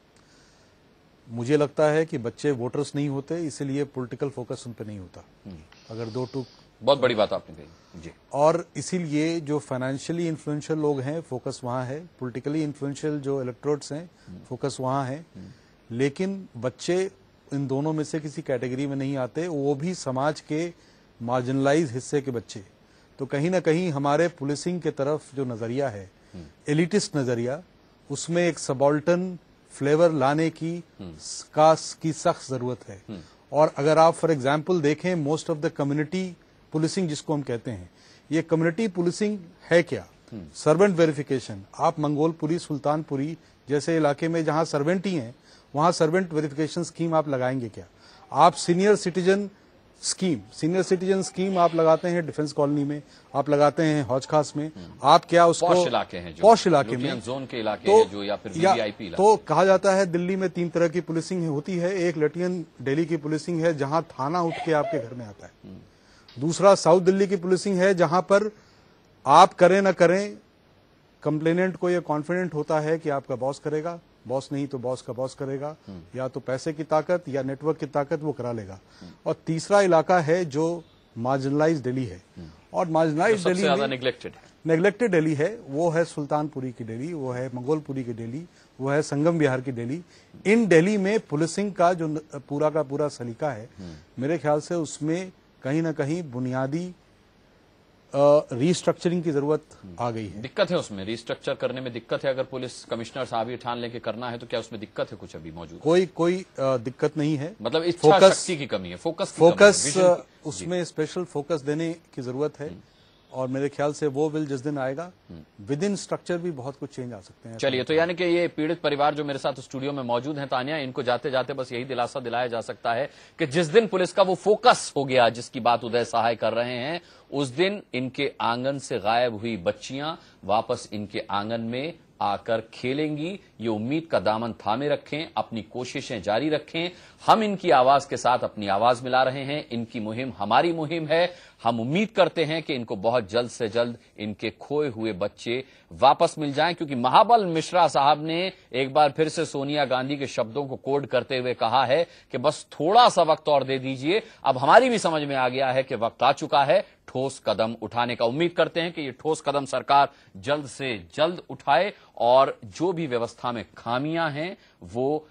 मुझे लगता है कि बच्चे वोटर्स नहीं होते, इसलिए पॉलिटिकल फोकस उन पे नहीं होता। अगर 2 टूक बहुत बड़ी बात आपने कही जी। और इसीलिए जो फाइनेंशियली इन्फ्लुएंशियल लोग हैं फोकस वहां है, पॉलिटिकली इन्फ्लुएंशियल जो इलेक्टोरेट्स हैं फोकस वहां है। लेकिन बच्चे इन दोनों में से किसी कैटेगरी में नहीं आते, वो भी समाज के मार्जिनलाइज हिस्से के बच्चे। तो कहीं ना कहीं हमारे पुलिसिंग के तरफ जो नजरिया है, एलिटिस्ट नजरिया, उसमें एक सबॉल्टन फ्लेवर लाने की सख्त जरूरत है। और अगर आप फॉर एग्जांपल देखें, most of the community policing जिसको हम कहते हैं, ये कम्युनिटी पुलिसिंग है क्या? Servant verification. आप मंगोलपुरी, सुल्तानपुरी जैसे इलाके में जहां सर्वेंट ही हैं, वहां सर्वेंट वेरिफिकेशन स्कीम आप लगाएंगे क्या? आप सीनियर सिटीजन स्कीम आप लगाते हैं डिफेंस कॉलोनी में, आप लगाते हैं हौज खास में, आप क्या उसको पॉश इलाके हैं, पॉश इलाके में, जोन के इलाके हैं जो, या फिर वीवीआईपी इलाके। तो कहा जाता है दिल्ली में 3 तरह की पुलिसिंग होती है। एक लेटियन दिल्ली की पुलिसिंग है जहां थाना उठ के आपके घर में आता है। दूसरा साउथ दिल्ली की पुलिसिंग है जहां पर आप करें ना करें, कंप्लेनेंट को यह कॉन्फिडेंट होता है कि आपका बॉस करेगा, बॉस नहीं तो बॉस का बॉस करेगा, या तो पैसे की ताकत या नेटवर्क की ताकत वो करा लेगा। और तीसरा इलाका है जो मार्जिनलाइज दिल्ली है, और मार्जिनलाइज दिल्ली ज्यादा नेग्लेक्टेड है। नेग्लेक्टेड डेली है वो है सुल्तानपुरी की डेली, वो है मंगोलपुरी की डेली, वो है संगम विहार की डेली। इन डेली में पुलिसिंग का जो पूरा का पूरा सलीका है, मेरे ख्याल से उसमें कहीं ना कहीं बुनियादी रीस्ट्रक्चरिंग की जरूरत आ गई है। दिक्कत है उसमें, रीस्ट्रक्चर करने में दिक्कत है। अगर पुलिस कमिश्नर साहब ये ठान लेके करना है तो क्या उसमें दिक्कत है कुछ अभी मौजूद? कोई दिक्कत नहीं है। मतलब इच्छा शक्ति की कमी है, फोकस उसमें स्पेशल फोकस देने की जरूरत है और मेरे ख्याल से वो बिल जिस दिन आएगा विद इन स्ट्रक्चर भी बहुत कुछ चेंज आ सकते हैं। चलिए, तो यानी कि ये पीड़ित परिवार जो मेरे साथ स्टूडियो में मौजूद हैं, तानिया, इनको जाते जाते बस यही दिलासा दिलाया जा सकता है कि जिस दिन पुलिस का वो फोकस हो गया जिसकी बात उदय सहाय कर रहे हैं, उस दिन इनके आंगन से गायब हुई बच्चियां वापस इनके आंगन में आकर खेलेंगी। ये उम्मीद का दामन थामे रखें, अपनी कोशिशें जारी रखें। हम इनकी आवाज के साथ अपनी आवाज मिला रहे हैं। इनकी मुहिम हमारी मुहिम है। हम उम्मीद करते हैं कि इनको बहुत जल्द से जल्द इनके खोए हुए बच्चे वापस मिल जाएं, क्योंकि महाबल मिश्रा साहब ने एक बार फिर से सोनिया गांधी के शब्दों को कोड करते हुए कहा है कि बस थोड़ा सा वक्त और दे दीजिए। अब हमारी भी समझ में आ गया है कि वक्त आ चुका है ठोस कदम उठाने का। उम्मीद करते हैं कि ये ठोस कदम सरकार जल्द से जल्द उठाए और जो भी व्यवस्था में खामियां हैं वो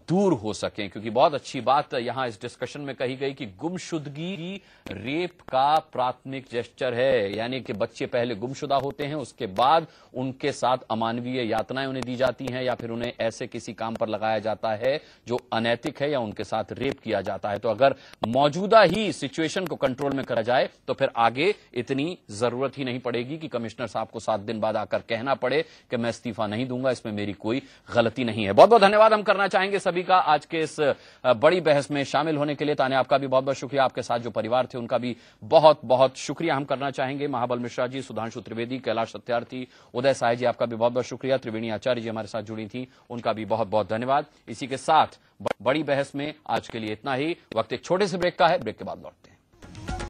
दूर हो सकें, क्योंकि बहुत अच्छी बात यहां इस डिस्कशन में कही गई कि गुमशुदगी रेप का प्राथमिक जेस्चर है। यानी कि बच्चे पहले गुमशुदा होते हैं, उसके बाद उनके साथ अमानवीय यातनाएं उन्हें दी जाती हैं या फिर उन्हें ऐसे किसी काम पर लगाया जाता है जो अनैतिक है या उनके साथ रेप किया जाता है। तो अगर मौजूदा ही सिचुएशन को कंट्रोल में करा जाए तो फिर आगे इतनी जरूरत ही नहीं पड़ेगी कि कमिश्नर साहब को 7 दिन बाद आकर कहना पड़े कि मैं इस्तीफा नहीं दूंगा, इसमें मेरी कोई गलती नहीं है। बहुत बहुत धन्यवाद हम करना चाहेंगे सभी का आज के इस बड़ी बहस में शामिल होने के लिए। ताने, आपका भी बहुत बहुत शुक्रिया। आपके साथ जो परिवार थे उनका भी बहुत बहुत शुक्रिया हम करना चाहेंगे। महाबल मिश्रा जी, सुधांशु त्रिवेदी, कैलाश सत्यार्थी, उदय सहाय जी, आपका भी बहुत बहुत शुक्रिया। त्रिवेणी आचार्य जी हमारे साथ जुड़ी थी, उनका भी बहुत बहुत धन्यवाद। इसी के साथ बड़ी बहस में आज के लिए इतना ही। वक्त एक छोटे से ब्रेक का है, ब्रेक के बाद लौटते हैं।